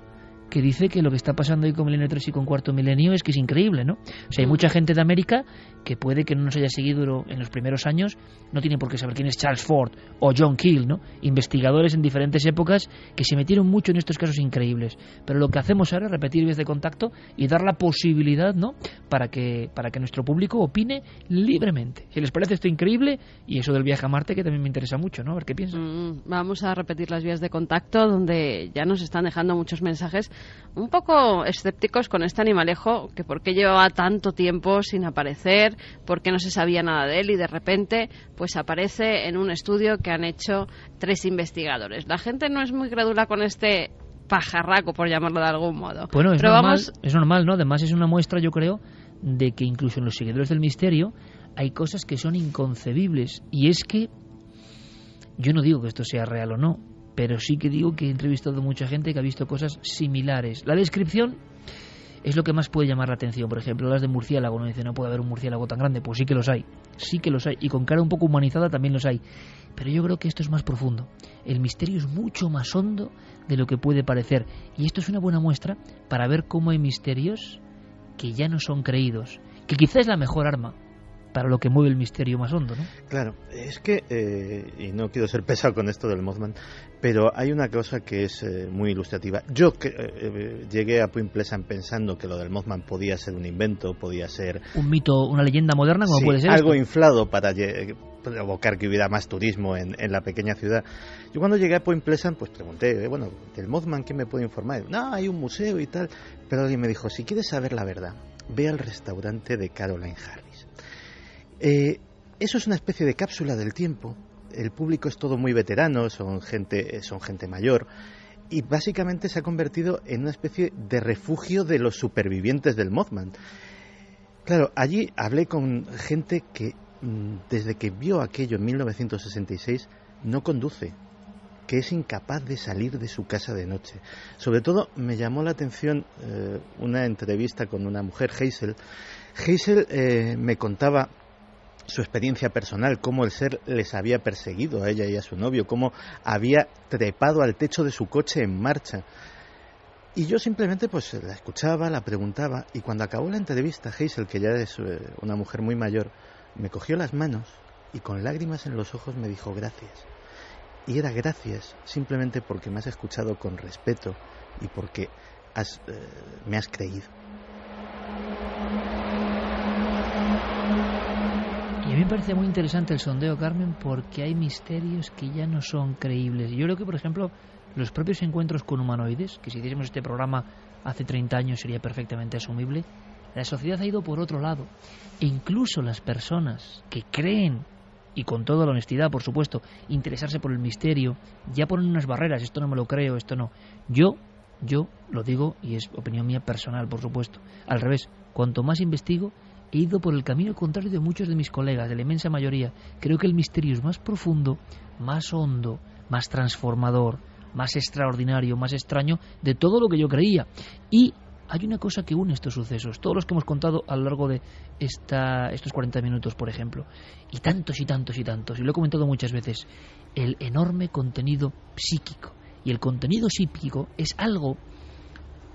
que dice que lo que está pasando ahí con Milenio 3 y con Cuarto Milenio es que es increíble, ¿no? O sea, hay mucha gente de América que puede que no nos haya seguido en los primeros años, no tiene por qué saber quién es Charles Fort o John Keel, ¿no? Investigadores en diferentes épocas que se metieron mucho en estos casos increíbles. Pero lo que hacemos ahora es repetir vías de contacto y dar la posibilidad, ¿no?, para que nuestro público opine libremente. Si les parece esto increíble, y eso del viaje a Marte, que también me interesa mucho, ¿no? A ver qué piensan. Vamos a repetir las vías de contacto, donde ya nos están dejando muchos mensajes un poco escépticos con este animalejo, que por qué llevaba tanto tiempo sin aparecer, por qué no se sabía nada de él, y de repente pues aparece en un estudio que han hecho 3 investigadores. La gente no es muy crédula con este pajarraco, por llamarlo de algún modo. Bueno, es normal, ¿no? Además es una muestra, yo creo, de que incluso en los seguidores del misterio hay cosas que son inconcebibles, y es que yo no digo que esto sea real o no, pero sí que digo que he entrevistado a mucha gente que ha visto cosas similares. La descripción es lo que más puede llamar la atención. Por ejemplo, las de murciélago. Uno dice, no puede haber un murciélago tan grande. Pues sí que los hay. Y con cara un poco humanizada también los hay. Pero yo creo que esto es más profundo. El misterio es mucho más hondo de lo que puede parecer. Y esto es una buena muestra para ver cómo hay misterios que ya no son creídos. Que quizá es la mejor arma para lo que mueve el misterio más hondo, ¿no? Claro, es que, y no quiero ser pesado con esto del Mothman, pero hay una cosa que es muy ilustrativa. Yo llegué a Point Pleasant pensando que lo del Mothman podía ser un invento, podía ser un mito, una leyenda moderna, como puede ser algo esto, inflado para provocar que hubiera más turismo en la pequeña ciudad. Yo cuando llegué a Point Pleasant, pues pregunté, bueno, del Mothman, ¿quién me puede informar? No, hay un museo y tal, pero alguien me dijo, si quieres saber la verdad, ve al restaurante de Caroline Harris. Eso es una especie de cápsula del tiempo. El público es todo muy veterano, son gente mayor, y básicamente se ha convertido en una especie de refugio de los supervivientes del Mothman. Claro, allí hablé con gente que desde que vio aquello en 1966 no conduce, que es incapaz de salir de su casa de noche. Sobre todo me llamó la atención una entrevista con una mujer, Hazel. Hazel me contaba su experiencia personal, cómo el ser les había perseguido a ella y a su novio, cómo había trepado al techo de su coche en marcha. Y yo simplemente pues la escuchaba, la preguntaba, y cuando acabó la entrevista, Hazel, que ya es una mujer muy mayor, me cogió las manos y con lágrimas en los ojos me dijo gracias. Y era gracias simplemente porque me has escuchado con respeto y porque me has creído. Y a mí me parece muy interesante el sondeo, Carmen, porque hay misterios que ya no son creíbles. Yo creo que, por ejemplo, los propios encuentros con humanoides, que si hiciésemos este programa hace 30 años sería perfectamente asumible, la sociedad ha ido por otro lado. E incluso las personas que creen, y con toda la honestidad, por supuesto, interesarse por el misterio, ya ponen unas barreras, esto no me lo creo, esto no. Yo lo digo, y es opinión mía personal, por supuesto, al revés, cuanto más investigo, he ido por el camino contrario de muchos de mis colegas, de la inmensa mayoría. Creo que el misterio es más profundo, más hondo, más transformador, más extraordinario, más extraño de todo lo que yo creía. Y hay una cosa que une estos sucesos, todos los que hemos contado a lo largo de estos 40 minutos, por ejemplo, y tantos y tantos y tantos, y lo he comentado muchas veces, el enorme contenido psíquico. Y el contenido psíquico es algo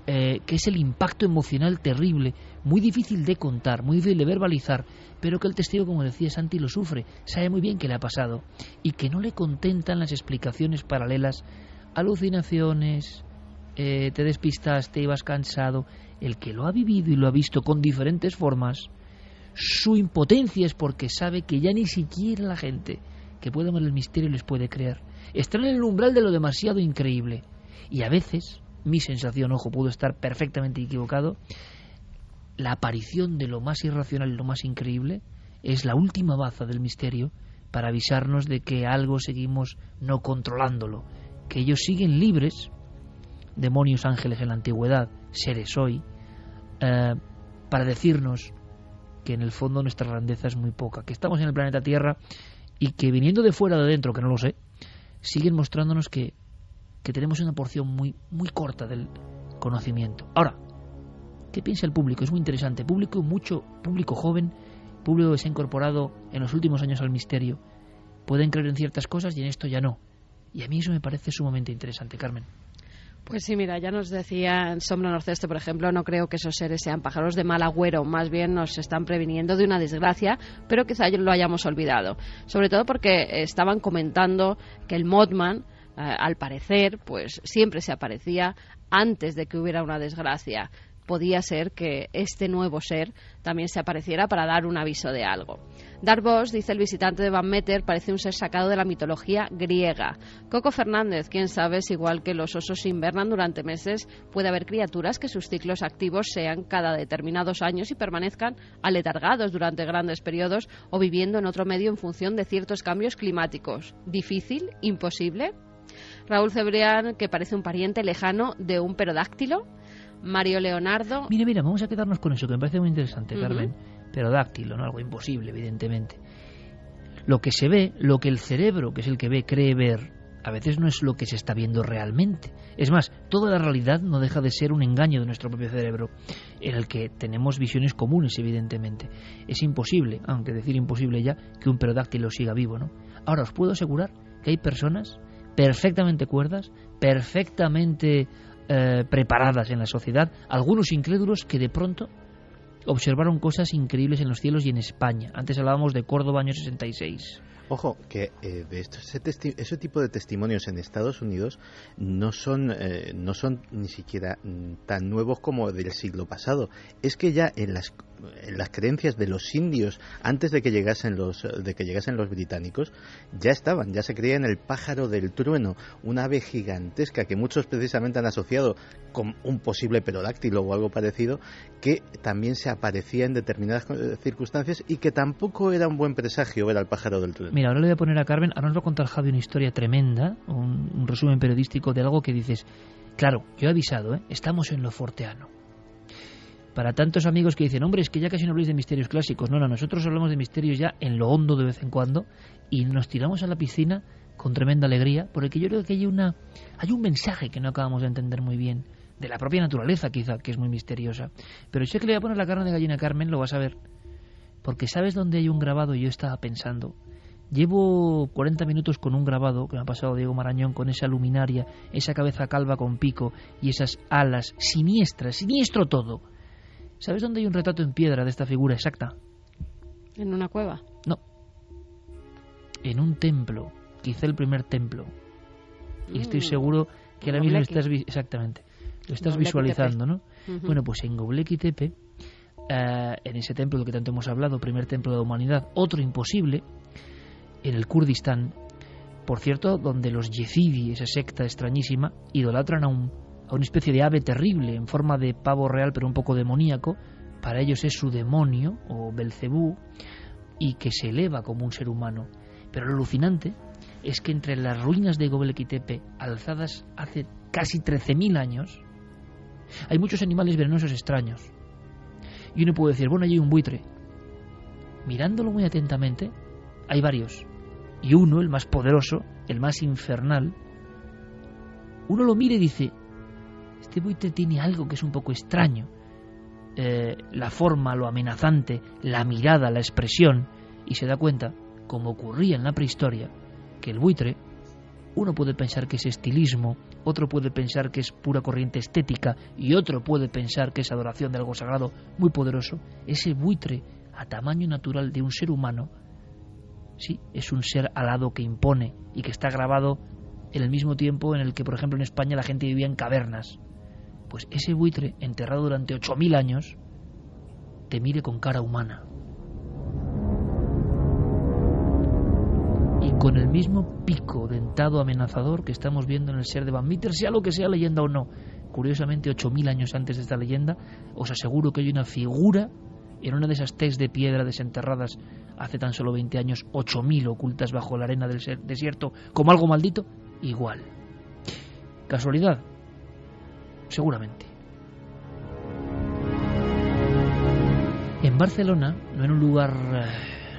que es el impacto emocional terrible, muy difícil de contar, muy difícil de verbalizar, pero que el testigo, como decía Santi, lo sufre, sabe muy bien que le ha pasado, y que no le contentan las explicaciones paralelas, alucinaciones, te despistaste, ibas cansado. El que lo ha vivido y lo ha visto con diferentes formas, su impotencia es porque sabe que ya ni siquiera la gente que puede ver el misterio les puede creer. Están en el umbral de lo demasiado increíble. Y a veces, mi sensación, ojo, puedo estar perfectamente equivocado, la aparición de lo más irracional y lo más increíble es la última baza del misterio para avisarnos de que algo seguimos no controlándolo, que ellos siguen libres, demonios, ángeles en la antigüedad, seres hoy, para decirnos que en el fondo nuestra grandeza es muy poca, que estamos en el planeta Tierra y que viniendo de fuera o de dentro, que no lo sé, siguen mostrándonos que tenemos una porción muy, muy corta del conocimiento. Ahora, ¿qué piensa el público? Es muy interesante. Público joven, público que se ha incorporado en los últimos años al misterio. Pueden creer en ciertas cosas y en esto ya no. Y a mí eso me parece sumamente interesante, Carmen. Pues sí, mira, ya nos decía en Sombra Norceste, por ejemplo, no creo que esos seres sean pájaros de mal agüero, más bien nos están previniendo de una desgracia, pero quizá lo hayamos olvidado. Sobre todo porque estaban comentando que el Mothman, al parecer, pues siempre se aparecía antes de que hubiera una desgracia. Podía ser que este nuevo ser también se apareciera para dar un aviso de algo. Darvos, dice el visitante de Van Meter, parece un ser sacado de la mitología griega. Coco Fernández, quién sabe si igual que los osos invernan durante meses, puede haber criaturas que sus ciclos activos sean cada determinados años y permanezcan aletargados durante grandes periodos o viviendo en otro medio en función de ciertos cambios climáticos. ¿Difícil? ¿Imposible? Raúl Cebrián, que parece un pariente lejano de un pterodáctilo. Mario Leonardo. Mira, vamos a quedarnos con eso, que me parece muy interesante, Carmen. Pterodáctilo, ¿no? Algo imposible, evidentemente. Lo que se ve, lo que el cerebro, que es el que ve, cree ver, a veces no es lo que se está viendo realmente. Es más, toda la realidad no deja de ser un engaño de nuestro propio cerebro, en el que tenemos visiones comunes, evidentemente. Es imposible, aunque decir imposible ya, que un pterodáctilo siga vivo, ¿no? Ahora, os puedo asegurar que hay personas perfectamente cuerdas, perfectamente preparadas en la sociedad, algunos incrédulos que de pronto observaron cosas increíbles en los cielos y en España. Antes hablábamos de Córdoba, año 66. Ojo, que de ese tipo de testimonios en Estados Unidos no son ni siquiera tan nuevos como del siglo pasado. Es que ya en las creencias de los indios, antes de que llegasen los británicos, ya se creía en el pájaro del trueno, una ave gigantesca que muchos precisamente han asociado con un posible pterodáctilo o algo parecido, que también se aparecía en determinadas circunstancias y que tampoco era un buen presagio ver al pájaro del trueno. Mira, ahora le voy a poner a Carmen, ahora nos va a contar Javi una historia tremenda, un resumen periodístico de algo que dices, claro, yo he avisado, estamos en lo forteano. Para tantos amigos que dicen, hombre, es que ya casi no habléis de misterios clásicos. No, nosotros hablamos de misterios ya en lo hondo de vez en cuando y nos tiramos a la piscina con tremenda alegría, porque yo creo que hay un mensaje que no acabamos de entender muy bien, de la propia naturaleza quizá, que es muy misteriosa. Pero sé que le voy a poner la carne de gallina a Carmen, lo vas a ver, porque ¿sabes dónde hay un grabado? Yo estaba pensando, Llevo 40 minutos con un grabado que me ha pasado Diego Marañón, con esa luminaria, esa cabeza calva con pico y esas alas siniestras, siniestro todo. ¿Sabes dónde hay un retrato en piedra de esta figura exacta? ¿En una cueva? No. En un templo, quizá el primer templo. Y estoy seguro que ahora mismo estás exactamente, lo estás visualizando, ¿no? Bueno, pues en Göbekli Tepe, en ese templo del que tanto hemos hablado, primer templo de la humanidad, otro imposible, en el Kurdistán, por cierto, donde los yezidi, esa secta extrañísima, idolatran a una especie de ave terrible en forma de pavo real pero un poco demoníaco. Para ellos es su demonio o Belcebú, y que se eleva como un ser humano. Pero lo alucinante es que entre las ruinas de Göbekli Tepe, alzadas hace casi 13.000 años, hay muchos animales venenosos extraños. Y uno puede decir, bueno, allí hay un buitre. Mirándolo muy atentamente, hay varios. Y uno, el más poderoso, el más infernal, uno lo mira y dice, este buitre tiene algo que es un poco extraño. La forma, lo amenazante, la mirada, la expresión, y se da cuenta, como ocurría en la prehistoria, que el buitre, uno puede pensar que es estilismo, otro puede pensar que es pura corriente estética, y otro puede pensar que es adoración de algo sagrado muy poderoso. Ese buitre, a tamaño natural de un ser humano, sí, es un ser alado que impone y que está grabado en el mismo tiempo en el que, por ejemplo, en España la gente vivía en cavernas. Pues ese buitre, enterrado durante 8.000 años, te mire con cara humana. Y con el mismo pico dentado amenazador que estamos viendo en el ser de Van Meter, sea lo que sea leyenda o no. Curiosamente, 8.000 años antes de esta leyenda, os aseguro que hay una figura en una de esas tejas de piedra desenterradas hace tan solo 20 años, 8.000 ocultas bajo la arena del desierto, como algo maldito, igual. ¿Casualidad? Seguramente. En Barcelona, no en un lugar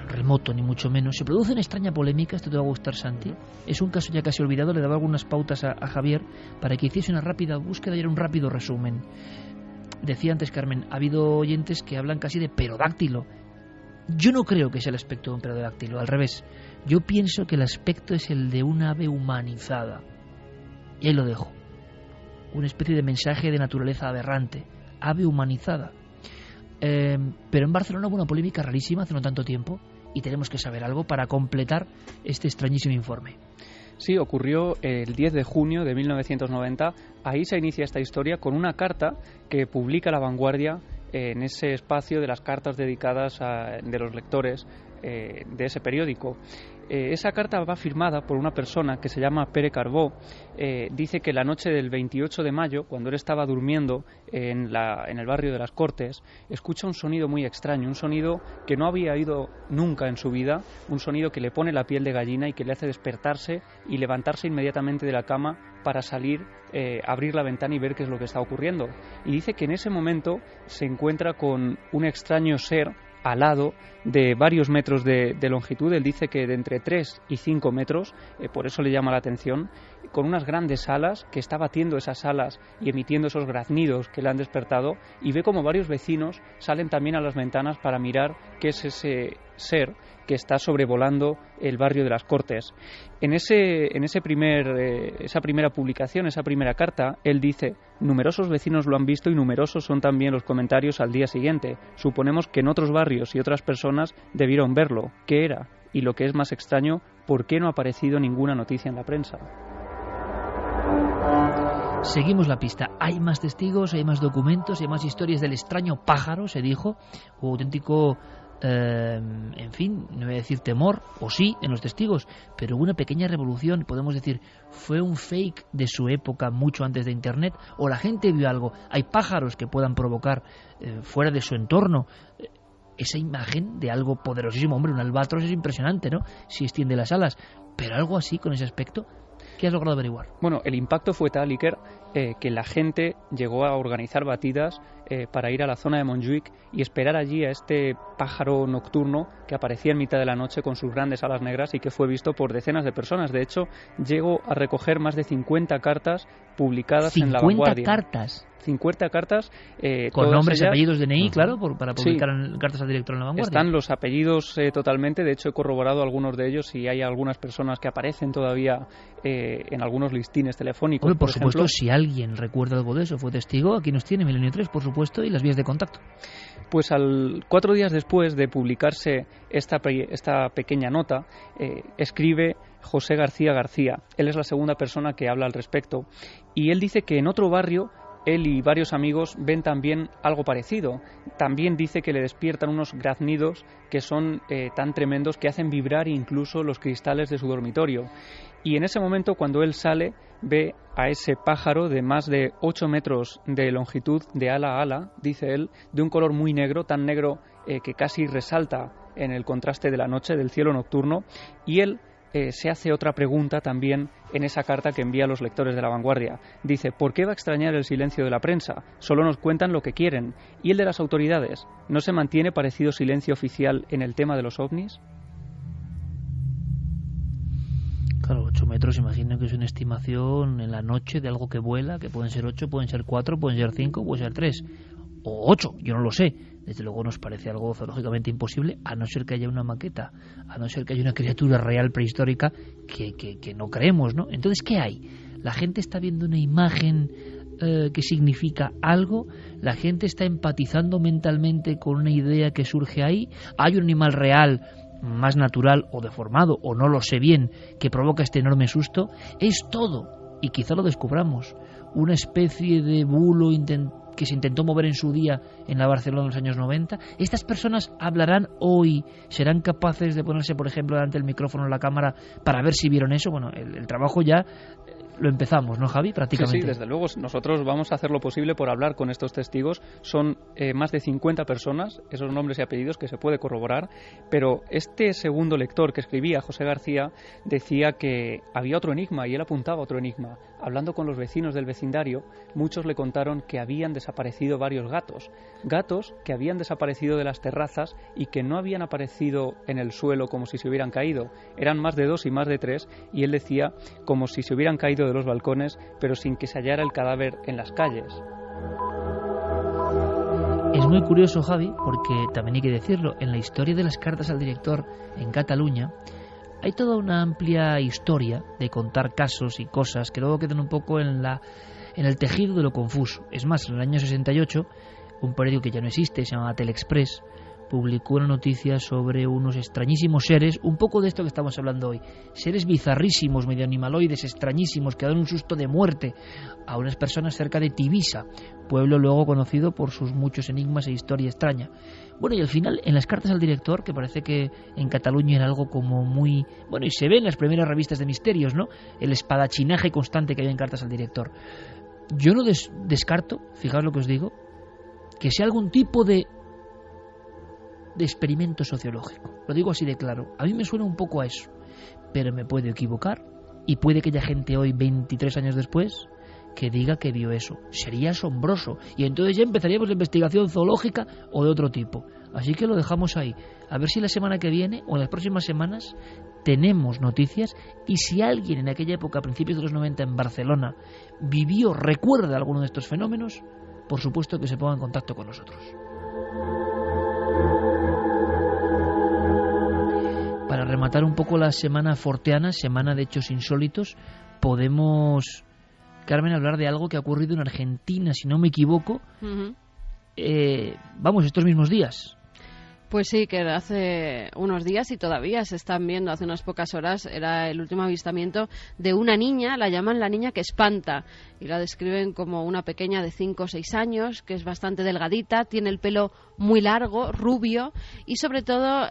remoto ni mucho menos, se produce una extraña polémica. Esto te va a gustar, Santi. Es un caso ya casi olvidado. Le daba algunas pautas a Javier para que hiciese una rápida búsqueda y era un rápido resumen. Decía antes Carmen, ha habido oyentes que hablan casi de pterodáctilo. Yo no creo que sea el aspecto de un pterodáctilo, al revés. Yo pienso que el aspecto es el de un ave humanizada. Y ahí lo dejo. Una especie de mensaje de naturaleza aberrante. Ave humanizada. Pero en Barcelona hubo una polémica rarísima hace no tanto tiempo y tenemos que saber algo para completar este extrañísimo informe. Sí, ocurrió el 10 de junio de 1990. Ahí se inicia esta historia con una carta que publica La Vanguardia en ese espacio de las cartas dedicadas de los lectores de ese periódico. Esa carta va firmada por una persona que se llama Pere Carbó. Dice que la noche del 28 de mayo, cuando él estaba durmiendo en el barrio de las Cortes, escucha un sonido muy extraño, un sonido que no había oído nunca en su vida, un sonido que le pone la piel de gallina y que le hace despertarse y levantarse inmediatamente de la cama para salir, abrir la ventana y ver qué es lo que está ocurriendo. Y dice que en ese momento se encuentra con un extraño ser alado de varios metros de longitud. Él dice que de entre 3 y 5 metros, por eso le llama la atención, con unas grandes alas, que está batiendo esas alas y emitiendo esos graznidos que le han despertado, y ve como varios vecinos salen también a las ventanas para mirar qué es ese ser que está sobrevolando el barrio de las Cortes. En esa primera publicación, esa primera carta, él dice: numerosos vecinos lo han visto y numerosos son también los comentarios al día siguiente. Suponemos que en otros barrios y otras personas debieron verlo. ¿Qué era? Y lo que es más extraño, ¿por qué no ha aparecido ninguna noticia en la prensa? Seguimos la pista. Hay más testigos, hay más documentos, hay más historias del extraño pájaro, se dijo, o auténtico... en fin, no voy a decir temor, o sí, en los testigos, pero hubo una pequeña revolución. Podemos decir, fue un fake de su época mucho antes de Internet, o la gente vio algo. Hay pájaros que puedan provocar fuera de su entorno esa imagen de algo poderosísimo. Hombre, un albatros es impresionante, ¿no? Si extiende las alas, pero algo así con ese aspecto. ¿Qué has logrado averiguar? Bueno, el impacto fue tal, Iker, que la gente llegó a organizar batidas para ir a la zona de Montjuic y esperar allí a este pájaro nocturno que aparecía en mitad de la noche con sus grandes alas negras y que fue visto por decenas de personas. De hecho, llegó a recoger más de 50 cartas publicadas en La Vanguardia. 50 cartas. Con nombres y apellidos de DNI, claro, para publicar cartas al director en La Vanguardia. Están los apellidos totalmente. De hecho, he corroborado algunos de ellos y hay algunas personas que aparecen todavía en algunos listines telefónicos. Por supuesto, si alguien recuerda algo de eso, fue testigo, aquí nos tiene Milenio 3, por supuesto, y las vías de contacto. Pues 4 días después de publicarse esta pequeña nota, escribe José García García. Él es la segunda persona que habla al respecto. Y él dice que en otro barrio él y varios amigos ven también algo parecido. También dice que le despiertan unos graznidos que son tan tremendos que hacen vibrar incluso los cristales de su dormitorio. Y en ese momento, cuando él sale, ve a ese pájaro de más de 8 metros de longitud, de ala a ala, dice él, de un color muy negro, tan negro que casi resalta en el contraste de la noche, del cielo nocturno, y él se hace otra pregunta también en esa carta que envía a los lectores de La Vanguardia. Dice, ¿por qué va a extrañar el silencio de la prensa? Solo nos cuentan lo que quieren. ¿Y el de las autoridades? ¿No se mantiene parecido silencio oficial en el tema de los ovnis? Claro, 8 metros, imagino que es una estimación en la noche de algo que vuela, que pueden ser 8, pueden ser 4, pueden ser 5, pueden ser 3 o 8, yo no lo sé. Desde luego nos parece algo zoológicamente imposible, a no ser que haya una maqueta, a no ser que haya una criatura real prehistórica que no creemos, ¿no? Entonces, ¿qué hay? La gente está viendo una imagen que significa algo, la gente está empatizando mentalmente con una idea que surge ahí, hay un animal real más natural o deformado, o no lo sé bien, que provoca este enorme susto. Es todo, y quizá lo descubramos, una especie de bulo que se intentó mover en su día en la Barcelona de los años 90. Estas personas hablarán hoy, serán capaces de ponerse, por ejemplo, delante del micrófono o la cámara para ver si vieron eso. Bueno, el trabajo ya lo empezamos, ¿no, Javi? Prácticamente. Sí, desde luego. Nosotros vamos a hacer lo posible por hablar con estos testigos. Son más de 50 personas, esos nombres y apellidos que se puede corroborar, pero este segundo lector que escribía, José García, decía que había otro enigma y él apuntaba otro enigma. Hablando con los vecinos del vecindario, muchos le contaron que habían desaparecido varios gatos que habían desaparecido de las terrazas y que no habían aparecido en el suelo como si se hubieran caído. Eran más de 2 y más de 3, y él decía como si se hubieran caído de los balcones, pero sin que se hallara el cadáver en las calles. Es muy curioso, Javi, porque también hay que decirlo, en la historia de las cartas al director en Cataluña hay toda una amplia historia de contar casos y cosas que luego quedan un poco en el tejido de lo confuso. Es más, en el año 68, un periódico que ya no existe, se llama Telexpress, publicó una noticia sobre unos extrañísimos seres, un poco de esto que estamos hablando hoy, seres bizarrísimos, medio animaloides, extrañísimos, que dan un susto de muerte a unas personas cerca de Tivisa, pueblo luego conocido por sus muchos enigmas e historia extraña. Bueno, y al final, en las cartas al director, que parece que en Cataluña era algo como muy... Bueno, y se ve en las primeras revistas de misterios, ¿no? El espadachinaje constante que había en cartas al director. Yo no descarto, fijaos lo que os digo, que sea algún tipo de experimento sociológico. Lo digo así de claro. A mí me suena un poco a eso, pero me puedo equivocar y puede que haya gente hoy, 23 años después, que diga que vio eso. Sería asombroso, y entonces ya empezaríamos la investigación zoológica o de otro tipo. Así que lo dejamos ahí, a ver si la semana que viene o en las próximas semanas tenemos noticias, y si alguien en aquella época, a principios de los 90 en Barcelona, recuerda alguno de estos fenómenos, por supuesto que se ponga en contacto con nosotros. Para rematar un poco la semana forteana, semana de hechos insólitos, podemos, Carmen, hablar de algo que ha ocurrido en Argentina, si no me equivoco, estos mismos días. Pues sí, que hace unos días y todavía se están viendo, hace unas pocas horas, era el último avistamiento de una niña, la llaman la niña que espanta, y la describen como una pequeña de 5 o 6 años, que es bastante delgadita, tiene el pelo muy largo, rubio, y sobre todo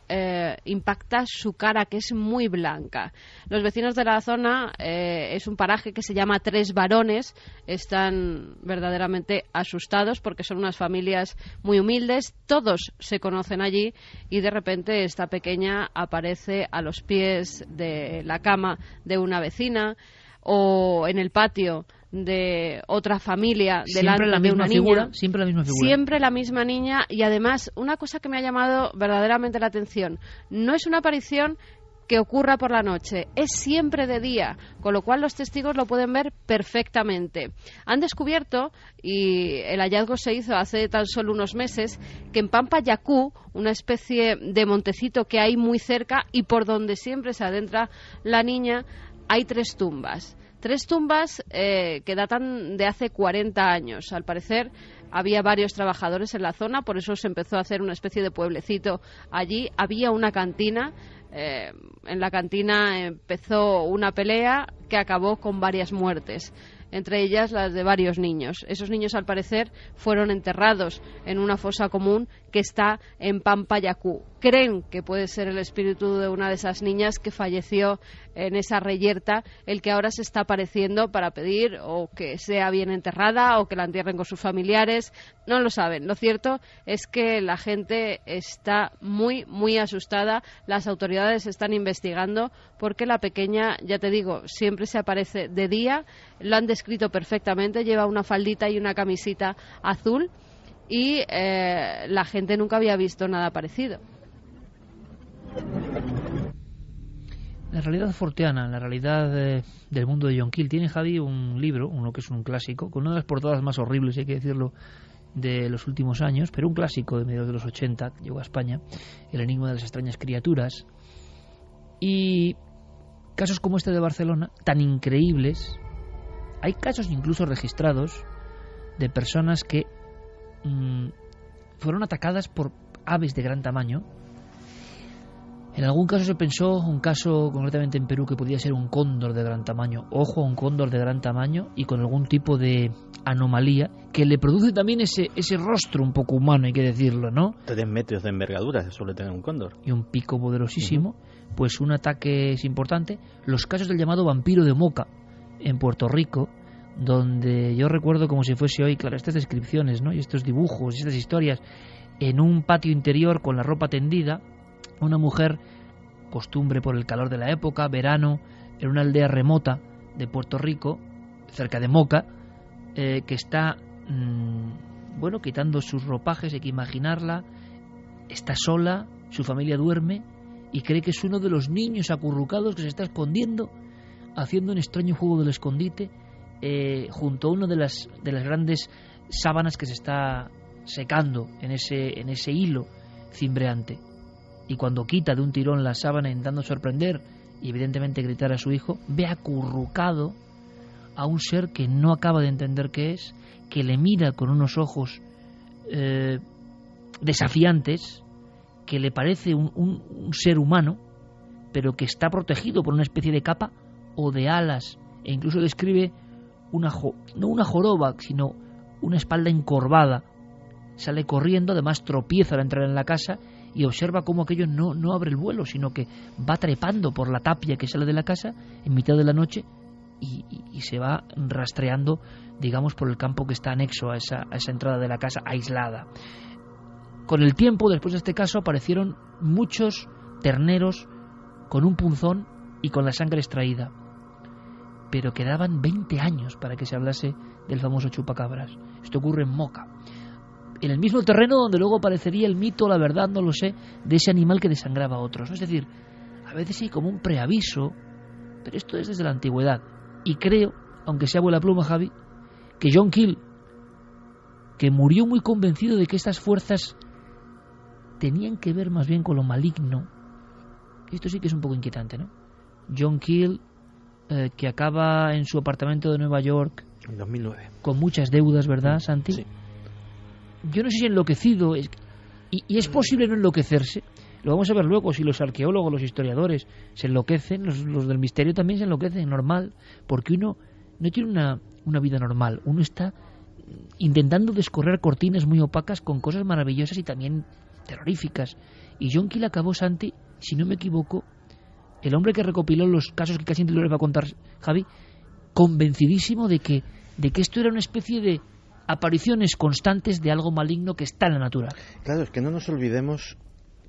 impacta su cara, que es muy blanca. Los vecinos de la zona, es un paraje que se llama Tres Varones, están verdaderamente asustados porque son unas familias muy humildes, todos se conocen allí, y de repente esta pequeña aparece a los pies de la cama de una vecina o en el patio de otra familia siempre delante de una niña. Siempre la misma figura. Siempre la misma niña, y además una cosa que me ha llamado verdaderamente la atención, no es una aparición que ocurra por la noche, es siempre de día, con lo cual los testigos lo pueden ver perfectamente. Han descubierto, y el hallazgo se hizo hace tan solo unos meses, que en Pampa Yacú, una especie de montecito que hay muy cerca y por donde siempre se adentra la niña, hay 3 tumbas. 3 tumbas que datan de hace 40 años. Al parecer había varios trabajadores en la zona, por eso se empezó a hacer una especie de pueblecito allí. Había una cantina. En la cantina empezó una pelea que acabó con varias muertes, entre ellas las de varios niños. Esos niños, al parecer, fueron enterrados en una fosa común que está en Pampa Yacú. Creen que puede ser el espíritu de una de esas niñas que falleció en esa reyerta el que ahora se está apareciendo para pedir o que sea bien enterrada o que la entierren con sus familiares. No lo saben. Lo cierto es que la gente está muy, muy asustada. Las autoridades están investigando porque la pequeña, ya te digo, siempre se aparece de día. Lo han descrito perfectamente. Lleva una faldita y una camisita azul y la gente nunca había visto nada parecido. La realidad forteana, la realidad del mundo de John Keel. Tiene Javi un libro, uno que es un clásico, con una de las portadas más horribles, hay que decirlo, de los últimos años, pero un clásico de mediados de los 80, que llegó a España, El enigma de las extrañas criaturas. Y casos como este de Barcelona, tan increíbles, hay casos incluso registrados de personas que fueron atacadas por aves de gran tamaño. En algún caso se pensó, un caso concretamente en Perú, que podía ser un cóndor de gran tamaño. Ojo, un cóndor de gran tamaño y con algún tipo de anomalía que le produce también ese rostro un poco humano, hay que decirlo, ¿no? 3 metros de envergadura suele tener un cóndor. Y un pico poderosísimo. Pues un ataque es importante. Los casos del llamado vampiro de Moca en Puerto Rico, donde yo recuerdo como si fuese hoy, claro, estas descripciones, ¿no? Y estos dibujos y estas historias, en un patio interior con la ropa tendida, una mujer, costumbre por el calor de la época, verano, en una aldea remota de Puerto Rico, cerca de Moca, que está, quitando sus ropajes. Hay que imaginarla, está sola, su familia duerme y cree que es uno de los niños acurrucados que se está escondiendo, haciendo un extraño juego del escondite, junto a una de las grandes sábanas que se está secando en ese hilo cimbreante. Y cuando quita de un tirón la sábana intentando sorprender y evidentemente gritar a su hijo, ve acurrucado a un ser que no acaba de entender qué es, que le mira con unos ojos desafiantes, que le parece un ser humano, pero que está protegido por una especie de capa o de alas, e incluso describe no una joroba, sino una espalda encorvada. Sale corriendo, además tropieza al entrar en la casa y observa cómo aquello no abre el vuelo, sino que va trepando por la tapia que sale de la casa en mitad de la noche y se va rastreando, digamos, por el campo que está anexo a esa entrada de la casa aislada. Con el tiempo, después de este caso, aparecieron muchos terneros con un punzón y con la sangre extraída, pero quedaban 20 años para que se hablase del famoso chupacabras. Esto ocurre en Moca, en el mismo terreno donde luego aparecería el mito, la verdad, no lo sé, de ese animal que desangraba a otros. Es decir, a veces hay como un preaviso, pero esto es desde la antigüedad. Y creo, aunque sea vuela pluma, Javi, que John Keel, que murió muy convencido de que estas fuerzas tenían que ver más bien con lo maligno. Esto sí que es un poco inquietante, ¿no? John Keel, que acaba en su apartamento de Nueva York en 2009, con muchas deudas, ¿verdad, Santi? Sí. Yo no sé si enloquecido, y es posible no enloquecerse. Lo vamos a ver luego, si los arqueólogos, los historiadores se enloquecen, los del misterio también se enloquecen, normal, porque uno no tiene una vida normal, uno está intentando descorrer cortinas muy opacas con cosas maravillosas y también terroríficas. Y John Keel acabó, Santi, si no me equivoco, el hombre que recopiló los casos que casi les va a contar Javi, convencidísimo de que esto era una especie de apariciones constantes de algo maligno que está en la naturaleza. Claro, es que no nos olvidemos,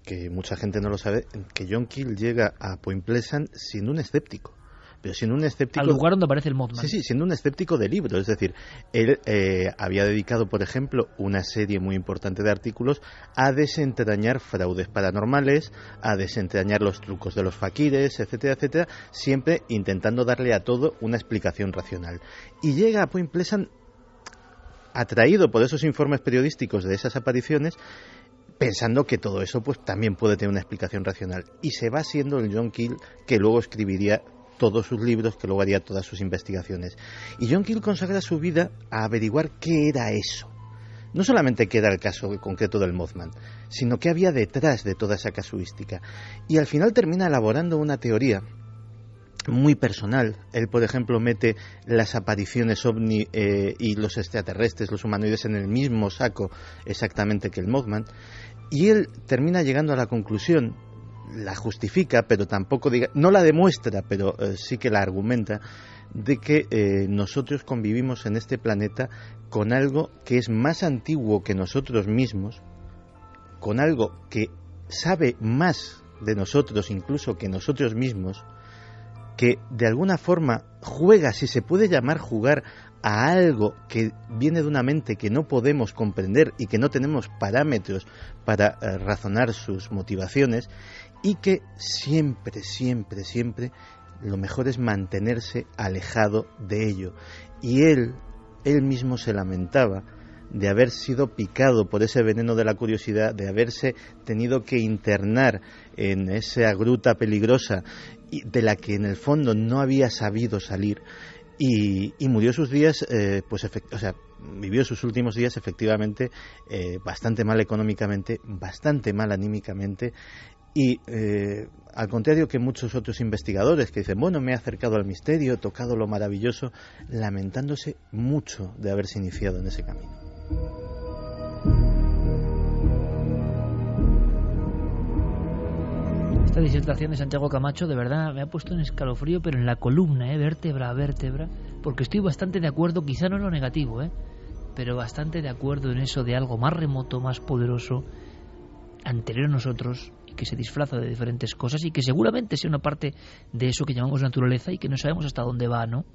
que mucha gente no lo sabe, que John Keel llega a Point Pleasant sin un escéptico. pero siendo un escéptico... Al lugar donde aparece el Mothman. Sí, siendo un escéptico de libros. Es decir, él había dedicado, por ejemplo, una serie muy importante de artículos a desentrañar fraudes paranormales, a desentrañar los trucos de los faquires, etcétera, etcétera, siempre intentando darle a todo una explicación racional. Y llega a Point Pleasant atraído por esos informes periodísticos de esas apariciones, pensando que todo eso pues también puede tener una explicación racional, y se va siendo el John Keel que luego escribiría todos sus libros, que luego haría todas sus investigaciones. Y John Keel consagra su vida a averiguar qué era eso. No solamente qué era el caso concreto del Mothman, sino qué había detrás de toda esa casuística. Y al final termina elaborando una teoría muy personal. Él, por ejemplo, mete las apariciones ovni y los extraterrestres, los humanoides, en el mismo saco exactamente que el Mothman, y él termina llegando a la conclusión, la justifica, pero tampoco no la demuestra, pero sí que la argumenta, de que nosotros convivimos en este planeta con algo que es más antiguo que nosotros mismos, con algo que sabe más de nosotros incluso que nosotros mismos, que de alguna forma juega, si se puede llamar jugar, a algo que viene de una mente que no podemos comprender y que no tenemos parámetros para razonar sus motivaciones, y que siempre, siempre, siempre lo mejor es mantenerse alejado de ello. Y él mismo se lamentaba de haber sido picado por ese veneno de la curiosidad, de haberse tenido que internar en esa gruta peligrosa de la que en el fondo no había sabido salir, y murió sus días, vivió sus últimos días efectivamente bastante mal económicamente, bastante mal anímicamente, y al contrario que muchos otros investigadores que dicen, bueno, me he acercado al misterio, he tocado lo maravilloso, lamentándose mucho de haberse iniciado en ese camino. Esta disertación de Santiago Camacho de verdad me ha puesto un escalofrío, pero en la columna, vértebra a vértebra, porque estoy bastante de acuerdo, quizá no en lo negativo, pero bastante de acuerdo en eso de algo más remoto, más poderoso, anterior a nosotros, y que se disfraza de diferentes cosas, y que seguramente sea una parte de eso que llamamos naturaleza y que no sabemos hasta dónde va, ¿no?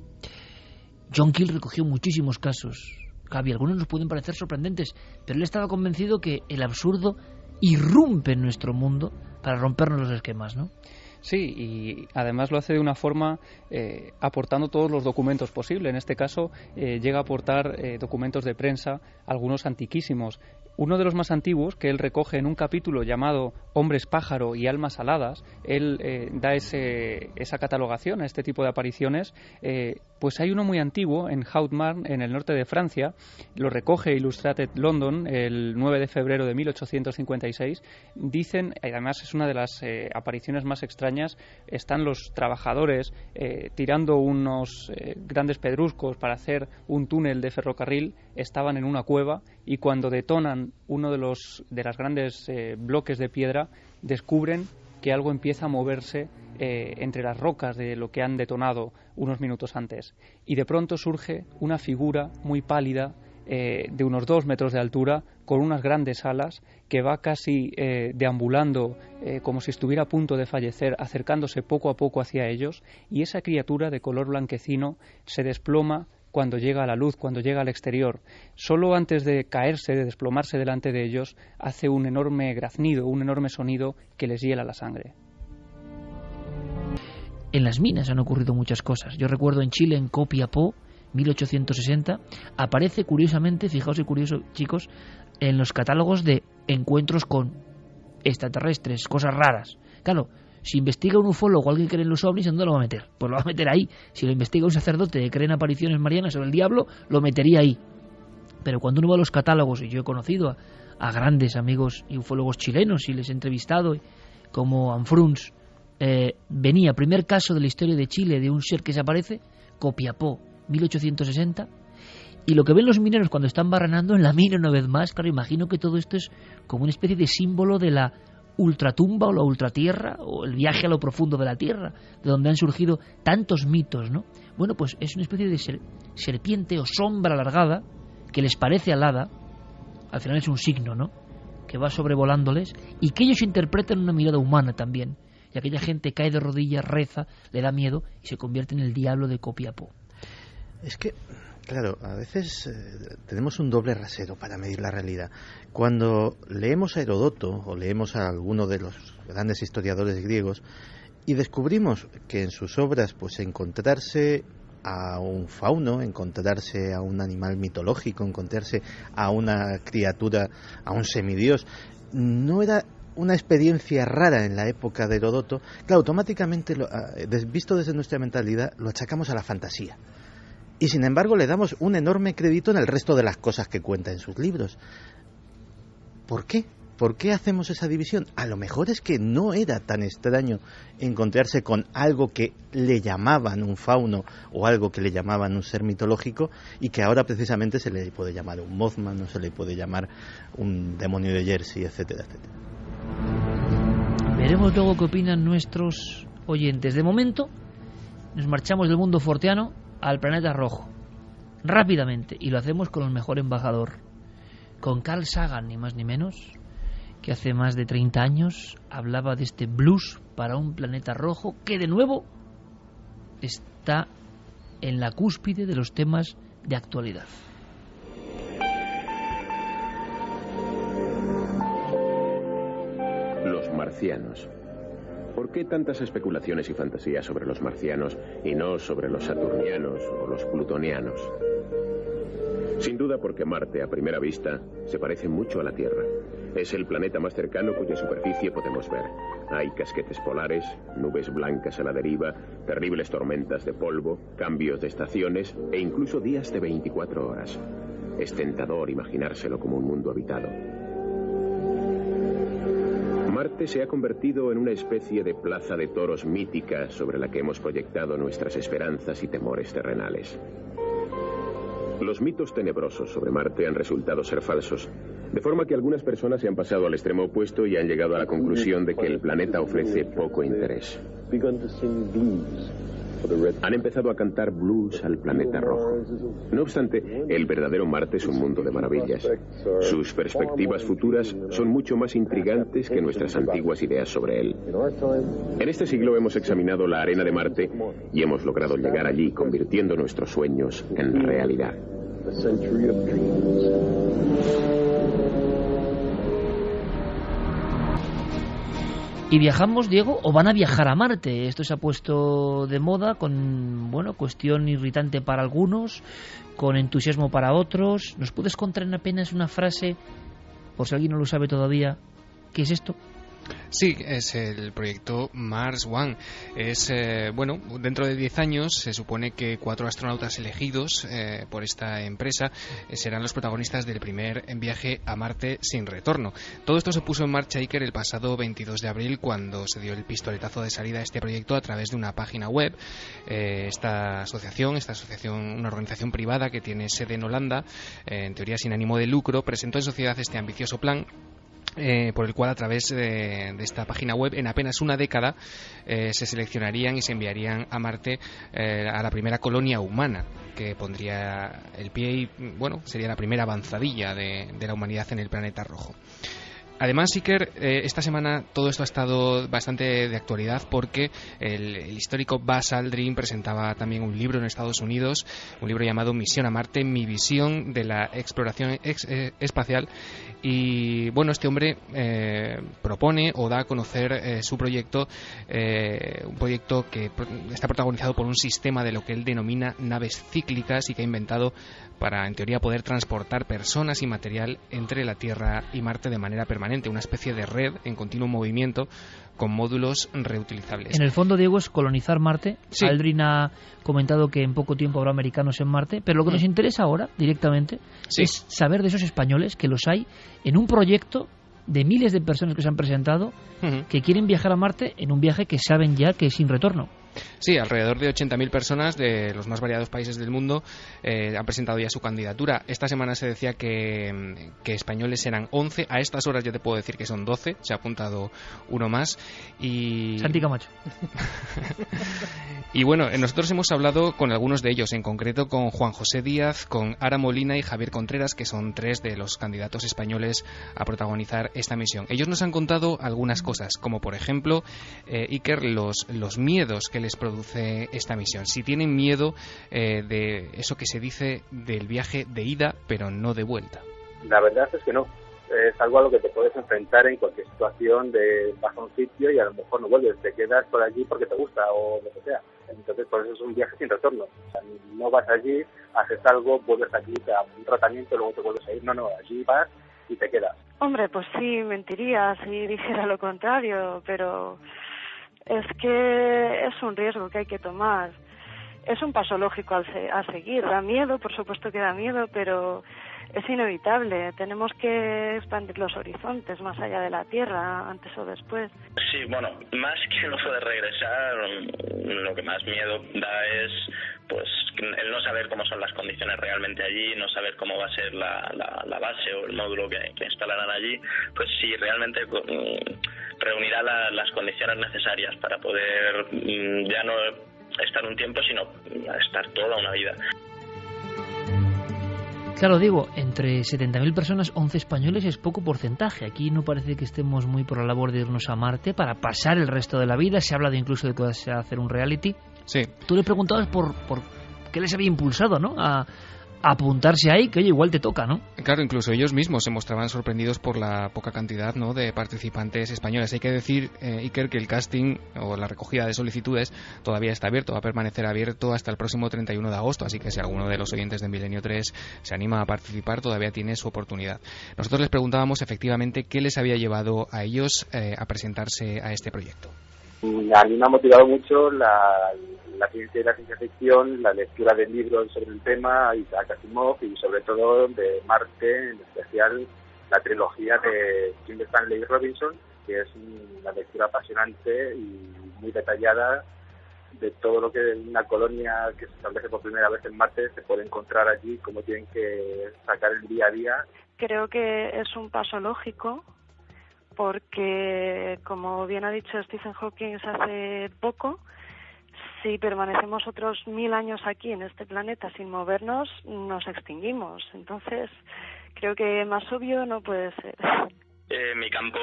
John Keel recogió muchísimos casos, Gaby, algunos nos pueden parecer sorprendentes, pero él estaba convencido que el absurdo irrumpe en nuestro mundo para rompernos los esquemas, ¿no? Sí, y además lo hace de una forma aportando todos los documentos posibles. En este caso llega a aportar documentos de prensa, algunos antiquísimos. Uno de los más antiguos, que él recoge en un capítulo llamado Hombres pájaro y almas aladas, él da esa catalogación a este tipo de apariciones. Pues hay uno muy antiguo en Hautmarn, en el norte de Francia, lo recoge Illustrated London el 9 de febrero de 1856. Dicen, además es una de las apariciones más extrañas, están los trabajadores tirando unos grandes pedruscos para hacer un túnel de ferrocarril, estaban en una cueva, y cuando detonan uno de las grandes bloques de piedra, descubren que algo empieza a moverse entre las rocas de lo que han detonado unos minutos antes, y de pronto surge una figura muy pálida de unos 2 metros de altura, con unas grandes alas, que va casi deambulando como si estuviera a punto de fallecer, acercándose poco a poco hacia ellos, y esa criatura de color blanquecino se desploma cuando llega a la luz, cuando llega al exterior. Solo antes de caerse, de desplomarse delante de ellos, hace un enorme graznido, un enorme sonido que les hiela la sangre. En las minas han ocurrido muchas cosas. Yo recuerdo en Chile, en Copiapó, 1860, aparece curiosamente, fijaos qué curioso, chicos, en los catálogos de encuentros con extraterrestres, cosas raras. Claro, si investiga un ufólogo o alguien que cree en los ovnis, ¿dónde lo va a meter? Pues lo va a meter ahí. Si lo investiga un sacerdote que cree en apariciones marianas o el diablo, lo metería ahí. Pero cuando uno va a los catálogos, y yo he conocido a grandes amigos y ufólogos chilenos y les he entrevistado, como Anfruns, venía, primer caso de la historia de Chile de un ser que se aparece, Copiapó, 1860, y lo que ven los mineros cuando están barrenando en la mina una vez más, claro, imagino que todo esto es como una especie de símbolo de la ultratumba o la ultratierra, o el viaje a lo profundo de la tierra, de donde han surgido tantos mitos, ¿no? Bueno, pues es una especie de serpiente o sombra alargada que les parece alada, al final es un signo, ¿no?, que va sobrevolándoles, y que ellos interpretan una mirada humana también, y aquella gente cae de rodillas, reza, le da miedo y se convierte en el diablo de Copiapó. Es que, claro, a veces tenemos un doble rasero para medir la realidad. Cuando leemos a Heródoto o leemos a alguno de los grandes historiadores griegos y descubrimos que en sus obras pues encontrarse a un fauno, encontrarse a un animal mitológico, encontrarse a una criatura, a un semidios, no era una experiencia rara en la época de Heródoto. Claro, automáticamente, visto desde nuestra mentalidad, lo achacamos a la fantasía. Y sin embargo le damos un enorme crédito en el resto de las cosas que cuenta en sus libros. ¿Por qué? ¿Por qué hacemos esa división? A lo mejor es que no era tan extraño encontrarse con algo que le llamaban un fauno o algo que le llamaban un ser mitológico y que ahora precisamente se le puede llamar un Mothman, o se le puede llamar un demonio de Jersey, etcétera, etcétera. Veremos luego qué opinan nuestros oyentes. De momento nos marchamos del mundo forteano al planeta rojo, rápidamente, y lo hacemos con el mejor embajador, con Carl Sagan, ni más ni menos, que hace más de 30 años hablaba de este blues para un planeta rojo que de nuevo está en la cúspide de los temas de actualidad. Los marcianos. ¿Por qué tantas especulaciones y fantasías sobre los marcianos y no sobre los saturnianos o los plutonianos? Sin duda porque Marte, a primera vista, se parece mucho a la Tierra. Es el planeta más cercano cuya superficie podemos ver. Hay casquetes polares, nubes blancas a la deriva, terribles tormentas de polvo, cambios de estaciones e incluso días de 24 horas. Es tentador imaginárselo como un mundo habitado. Marte se ha convertido en una especie de plaza de toros mítica sobre la que hemos proyectado nuestras esperanzas y temores terrenales. Los mitos tenebrosos sobre Marte han resultado ser falsos, de forma que algunas personas se han pasado al extremo opuesto y han llegado a la conclusión de que el planeta ofrece poco interés. Han empezado a cantar blues al planeta rojo. No obstante, el verdadero Marte es un mundo de maravillas. Sus perspectivas futuras son mucho más intrigantes que nuestras antiguas ideas sobre él. En este siglo hemos examinado la arena de Marte y hemos logrado llegar allí convirtiendo nuestros sueños en realidad. Y viajamos, Diego, o van a viajar a Marte. Esto se ha puesto de moda con, bueno, cuestión irritante para algunos, con entusiasmo para otros. ¿Nos puedes contar en apenas una frase, por si alguien no lo sabe todavía, qué es esto? Sí, es el proyecto Mars One. Es, bueno, dentro de 10 años se supone que 4 astronautas elegidos por esta empresa serán los protagonistas del primer viaje a Marte sin retorno. Todo esto se puso en marcha, Iker, el pasado 22 de abril, cuando se dio el pistoletazo de salida a este proyecto a través de una página web. Esta asociación, una organización privada que tiene sede en Holanda, en teoría sin ánimo de lucro, presentó en sociedad este ambicioso plan, por el cual a través de esta página web en apenas una década se seleccionarían y se enviarían a Marte a la primera colonia humana que pondría el pie y, bueno, sería la primera avanzadilla de la humanidad en el planeta rojo. Además, Iker, esta semana todo esto ha estado bastante de actualidad porque el histórico Buzz Aldrin presentaba también un libro en Estados Unidos, un libro llamado Misión a Marte, mi visión de la exploración espacial. Y bueno, este hombre propone o da a conocer su proyecto, un proyecto que está protagonizado por un sistema de lo que él denomina naves cíclicas y que ha inventado para, en teoría, poder transportar personas y material entre la Tierra y Marte de manera permanente, una especie de red en continuo movimiento con módulos reutilizables. En el fondo, Diego, es colonizar Marte. Sí. Aldrin ha comentado que en poco tiempo habrá americanos en Marte, pero lo que nos interesa ahora, directamente, es saber de esos españoles, que los hay, en un proyecto de miles de personas que se han presentado, que quieren viajar a Marte en un viaje que saben ya que es sin retorno. Sí, alrededor de 80.000 personas de los más variados países del mundo han presentado ya su candidatura. Esta semana se decía que españoles eran 11. A estas horas ya te puedo decir que son 12. Se ha apuntado uno más. Y Santi Camacho. Y bueno, nosotros hemos hablado con algunos de ellos, en concreto con Juan José Díaz, con Ara Molina y Javier Contreras, que son 3 de los candidatos españoles a protagonizar esta misión. Ellos nos han contado algunas cosas, como por ejemplo, Iker, los miedos que les produce esta misión. Si tienen miedo de eso que se dice del viaje de ida, pero no de vuelta. La verdad es que no. Es algo a lo que te puedes enfrentar en cualquier situación, de vas a un sitio y a lo mejor no vuelves, te quedas por allí porque te gusta o lo que sea. Entonces, por eso es un viaje sin retorno. O sea, no vas allí, haces algo, vuelves aquí, te das un tratamiento, luego te vuelves a ir. No, allí vas y te quedas. Hombre, pues sí, mentiría si dijera lo contrario, pero es que es un riesgo que hay que tomar. Es un paso lógico a seguir. Da miedo, por supuesto que da miedo, pero es inevitable. Tenemos que expandir los horizontes más allá de la Tierra, antes o después. Sí, bueno, más que no poder regresar, lo que más miedo da es pues el no saber cómo son las condiciones realmente allí, no saber cómo va a ser la base o el módulo que instalarán allí, pues sí, realmente reunirá las condiciones necesarias para poder ya no estar un tiempo, sino estar toda una vida. Claro, digo, entre 70.000 personas, 11 españoles es poco porcentaje. Aquí no parece que estemos muy por la labor de irnos a Marte para pasar el resto de la vida. Se ha hablado incluso de que va a hacer un reality. Sí. Tú le preguntabas por qué les había impulsado, ¿no?, a apuntarse ahí, que oye, igual te toca, ¿no? Claro, incluso ellos mismos se mostraban sorprendidos por la poca cantidad, ¿no?, de participantes españoles. Hay que decir, Iker, que el casting o la recogida de solicitudes todavía está abierto, va a permanecer abierto hasta el próximo 31 de agosto, así que si alguno de los oyentes de Milenio 3 se anima a participar, todavía tiene su oportunidad. Nosotros les preguntábamos efectivamente qué les había llevado a ellos a presentarse a este proyecto. A mí me ha motivado mucho la ciencia y la ciencia ficción, la lectura de libros sobre el tema, Isaac Asimov, y sobre todo de Marte, en especial la trilogía de Jim Stanley Robinson, que es una lectura apasionante y muy detallada de todo lo que una colonia que se establece por primera vez en Marte se puede encontrar allí, cómo tienen que sacar el día a día. Creo que es un paso lógico, porque, como bien ha dicho Stephen Hawking hace poco, si permanecemos otros 1000 años aquí en este planeta sin movernos, nos extinguimos. Entonces, creo que más obvio no puede ser. Mi campo,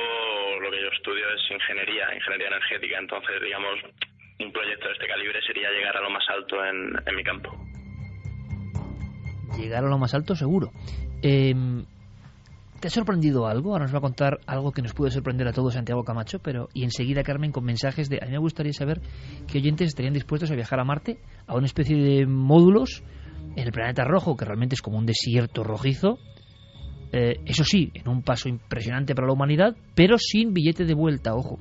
lo que yo estudio es ingeniería energética, entonces, digamos, un proyecto de este calibre sería llegar a lo más alto en mi campo. Llegar a lo más alto, seguro. ¿Te ha sorprendido algo? Ahora nos va a contar algo que nos puede sorprender a todos Santiago Camacho, y enseguida Carmen con mensajes de... A mí me gustaría saber qué oyentes estarían dispuestos a viajar a Marte, a una especie de módulos en el planeta rojo, que realmente es como un desierto rojizo, eso sí, en un paso impresionante para la humanidad, pero sin billete de vuelta, ojo.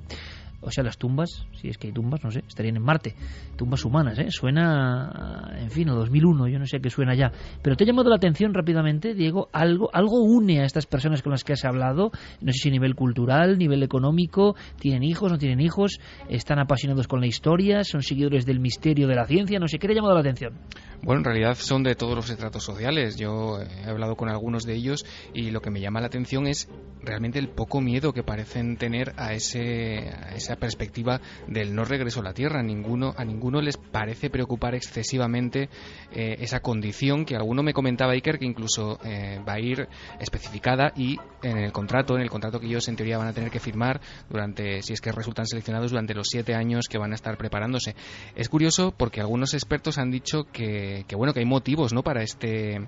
O sea, las tumbas, si es que hay tumbas, no sé, estarían en Marte. Tumbas humanas, ¿eh? Suena, en fin, a 2001, yo no sé a qué suena ya. Pero te ha llamado la atención rápidamente, Diego, algo une a estas personas con las que has hablado, no sé si a nivel cultural, nivel económico, tienen hijos, no tienen hijos, están apasionados con la historia, son seguidores del misterio de la ciencia, no sé, ¿qué te ha llamado la atención? Bueno, en realidad son de todos los estratos sociales. Yo he hablado con algunos de ellos y lo que me llama la atención es realmente el poco miedo que parecen tener a esa perspectiva del no regreso a la Tierra. A ninguno les parece preocupar excesivamente esa condición que alguno me comentaba, Iker, que incluso va a ir especificada y en el contrato que ellos en teoría van a tener que firmar durante, si es que resultan seleccionados, durante los 7 años que van a estar preparándose. Es curioso porque algunos expertos han dicho que hay motivos, ¿no?, para este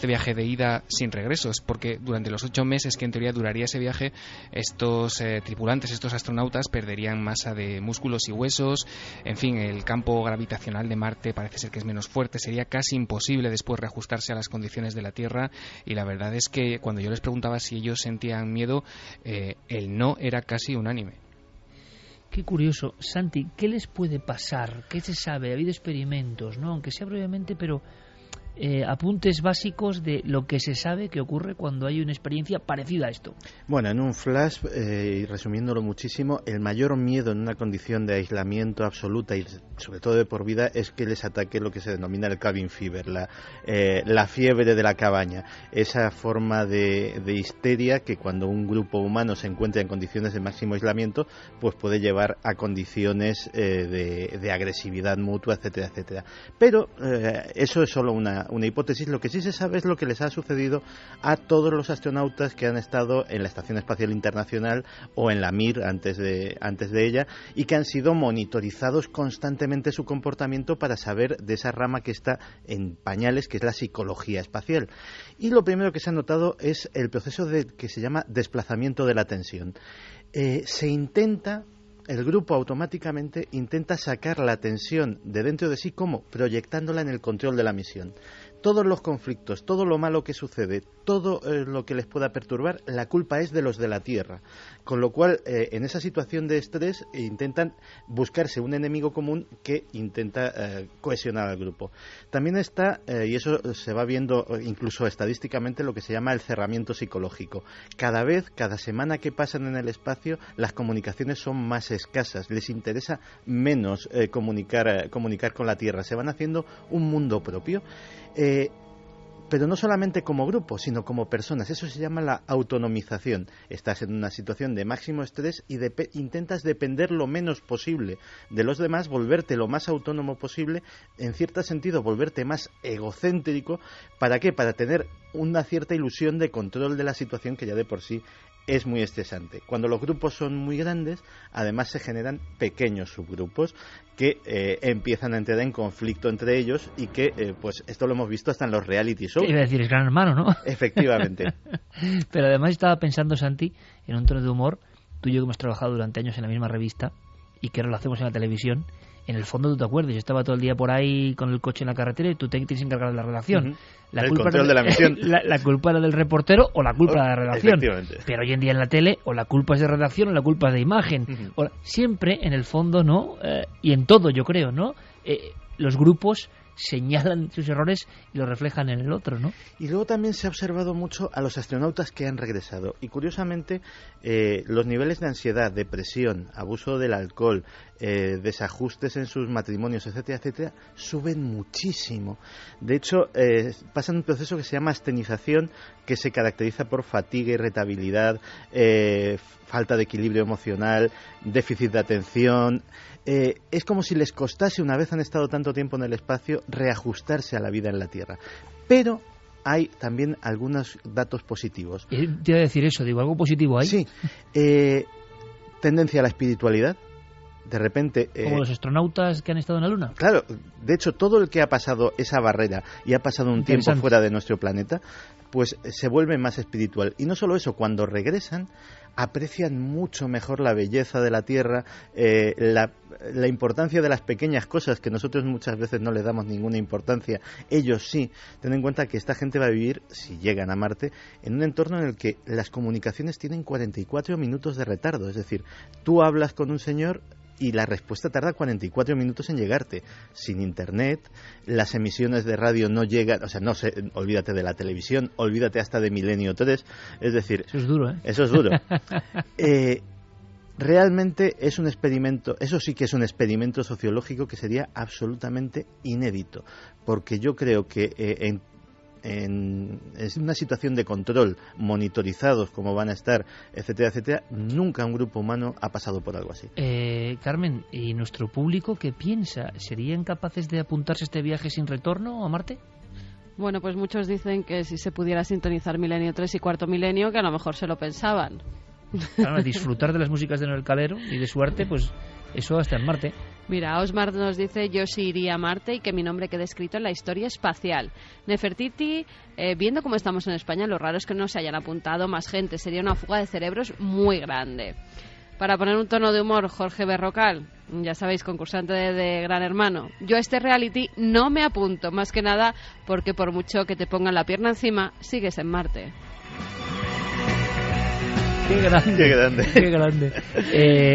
viaje de ida sin regresos, porque durante los 8 meses que en teoría duraría ese viaje, estos tripulantes, estos astronautas perderían masa de músculos y huesos. En fin, el campo gravitacional de Marte parece ser que es menos fuerte, sería casi imposible después reajustarse a las condiciones de la Tierra, y la verdad es que cuando yo les preguntaba si ellos sentían miedo, el no era casi unánime. Qué curioso. Santi, ¿qué les puede pasar? ¿Qué se sabe? Ha habido experimentos, ¿no? Aunque sea brevemente, pero apuntes básicos de lo que se sabe que ocurre cuando hay una experiencia parecida a esto. Bueno, en un flash, y resumiéndolo muchísimo, el mayor miedo en una condición de aislamiento absoluta y sobre todo de por vida es que les ataque lo que se denomina el cabin fever, la fiebre de la cabaña, esa forma de histeria que cuando un grupo humano se encuentra en condiciones de máximo aislamiento, pues puede llevar a condiciones de agresividad mutua, etcétera, etcétera. Pero eso es solo una hipótesis. Lo que sí se sabe es lo que les ha sucedido a todos los astronautas que han estado en la Estación Espacial Internacional o en la Mir antes de ella, y que han sido monitorizados constantemente su comportamiento para saber de esa rama que está en pañales, que es la psicología espacial. Y lo primero que se ha notado es el proceso que se llama desplazamiento de la atención. El grupo automáticamente intenta sacar la atención de dentro de sí, ¿cómo? Proyectándola en el control de la misión. Todos los conflictos, todo lo malo que sucede, todo lo que les pueda perturbar, la culpa es de los de la Tierra. Con lo cual, en esa situación de estrés, intentan buscarse un enemigo común que intenta cohesionar al grupo. También está, y eso se va viendo incluso estadísticamente, lo que se llama el cerramiento psicológico. Cada semana que pasan en el espacio, las comunicaciones son más escasas, les interesa menos comunicar con la Tierra. Se van haciendo un mundo propio. Pero no solamente como grupo, sino como personas. Eso se llama la autonomización. Estás en una situación de máximo estrés y intentas depender lo menos posible de los demás, volverte lo más autónomo posible, en cierto sentido volverte más egocéntrico. ¿Para qué? Para tener una cierta ilusión de control de la situación que ya de por sí es muy estresante. Cuando los grupos son muy grandes, además se generan pequeños subgrupos que empiezan a entrar en conflicto entre ellos y que, pues esto lo hemos visto hasta en los reality shows. Iba a decir, es Gran Hermano, ¿no? Efectivamente. Pero además estaba pensando, Santi, en un tono de humor, tú y yo que hemos trabajado durante años en la misma revista y que ahora lo hacemos en la televisión. En el fondo, tú te acuerdas, yo estaba todo el día por ahí con el coche en la carretera y tú te tienes que encargar de la redacción. Uh-huh. El control de la misión. La culpa era del reportero o la culpa era de la redacción. Efectivamente. Pero hoy en día en la tele, o la culpa es de redacción o la culpa es de imagen. Uh-huh. Siempre, en el fondo, ¿no? Y en todo, yo creo, ¿no? Los grupos señalan sus errores y los reflejan en el otro, ¿no? Y luego también se ha observado mucho a los astronautas que han regresado. Y curiosamente, los niveles de ansiedad, depresión, abuso del alcohol, desajustes en sus matrimonios, etcétera, etcétera, suben muchísimo. De hecho, pasan un proceso que se llama astenización, que se caracteriza por fatiga, irritabilidad, falta de equilibrio emocional, déficit de atención. Es como si les costase, una vez han estado tanto tiempo en el espacio, reajustarse a la vida en la Tierra. Pero hay también algunos datos positivos. Te iba a decir eso, digo, ¿algo positivo hay? Sí. Tendencia a la espiritualidad. De repente... como los astronautas que han estado en la Luna. Claro, de hecho, todo el que ha pasado esa barrera y ha pasado un tiempo fuera de nuestro planeta, pues se vuelve más espiritual. Y no solo eso, cuando regresan, aprecian mucho mejor la belleza de la Tierra, la importancia de las pequeñas cosas que nosotros muchas veces no le damos ninguna importancia. Ellos sí. Ten en cuenta que esta gente va a vivir, si llegan a Marte, en un entorno en el que las comunicaciones tienen 44 minutos de retardo. Es decir, tú hablas con un señor y la respuesta tarda 44 minutos en llegarte. Sin internet, las emisiones de radio no llegan, o sea, olvídate de la televisión, olvídate hasta de Milenio 3, es decir... Eso es duro, ¿eh? Eso es duro. Realmente es un experimento, eso sí que es un experimento sociológico que sería absolutamente inédito, porque yo creo que en una situación de control, monitorizados como van a estar, etcétera, etcétera, nunca un grupo humano ha pasado por algo así. Carmen, ¿y nuestro público qué piensa? ¿Serían capaces de apuntarse a este viaje sin retorno a Marte? Bueno, pues muchos dicen que si se pudiera sintonizar Milenio 3 y Cuarto Milenio, que a lo mejor se lo pensaban. Claro, disfrutar de las músicas de Noel Calero y de su arte, pues eso hasta en Marte. Mira, Osmar nos dice, yo sí iría a Marte y que mi nombre quede escrito en la historia espacial. Nefertiti, viendo cómo estamos en España, lo raro es que no se hayan apuntado más gente. Sería una fuga de cerebros muy grande. Para poner un tono de humor, Jorge Berrocal, ya sabéis, concursante de Gran Hermano. Yo a este reality no me apunto, más que nada porque por mucho que te pongan la pierna encima, sigues en Marte. Qué grande. Qué grande. Qué grande.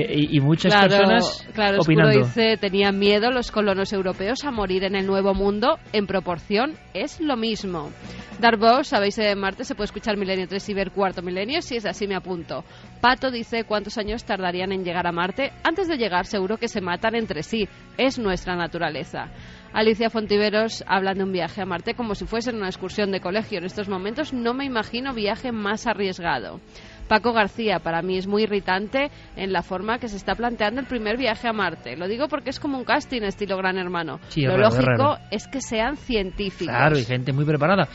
Y muchas personas claro, opinando. Oscuro dice, tenían miedo los colonos europeos a morir en el Nuevo Mundo. En proporción es lo mismo. Darbo, sabéis, de Marte se puede escuchar Milenio 3 y ver Cuarto Milenio. Si es así, me apunto. Pato dice, ¿cuántos años tardarían en llegar a Marte? Antes de llegar, seguro que se matan entre sí. Es nuestra naturaleza. Alicia Fontiveros hablan de un viaje a Marte como si fuese una excursión de colegio. En estos momentos no me imagino viaje más arriesgado. Paco García, para mí es muy irritante en la forma que se está planteando el primer viaje a Marte. Lo digo porque es como un casting estilo Gran Hermano. Sí, lo raro, lógico es que sean científicos. Claro, y gente muy preparada.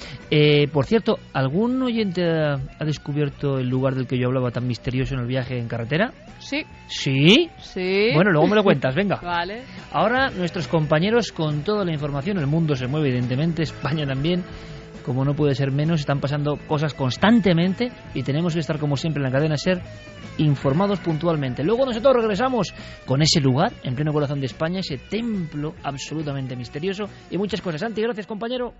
Por cierto, ¿algún oyente ha descubierto el lugar del que yo hablaba tan misterioso en el viaje en carretera? Sí. ¿Sí? Sí. Bueno, luego me lo cuentas, venga. Vale. Ahora nuestros compañeros con toda la información, el mundo se mueve evidentemente, España también, como no puede ser menos, están pasando cosas constantemente y tenemos que estar como siempre en la cadena SER informados puntualmente. Luego nosotros regresamos con ese lugar en pleno corazón de España, ese templo absolutamente misterioso y muchas cosas. Santi, gracias compañero.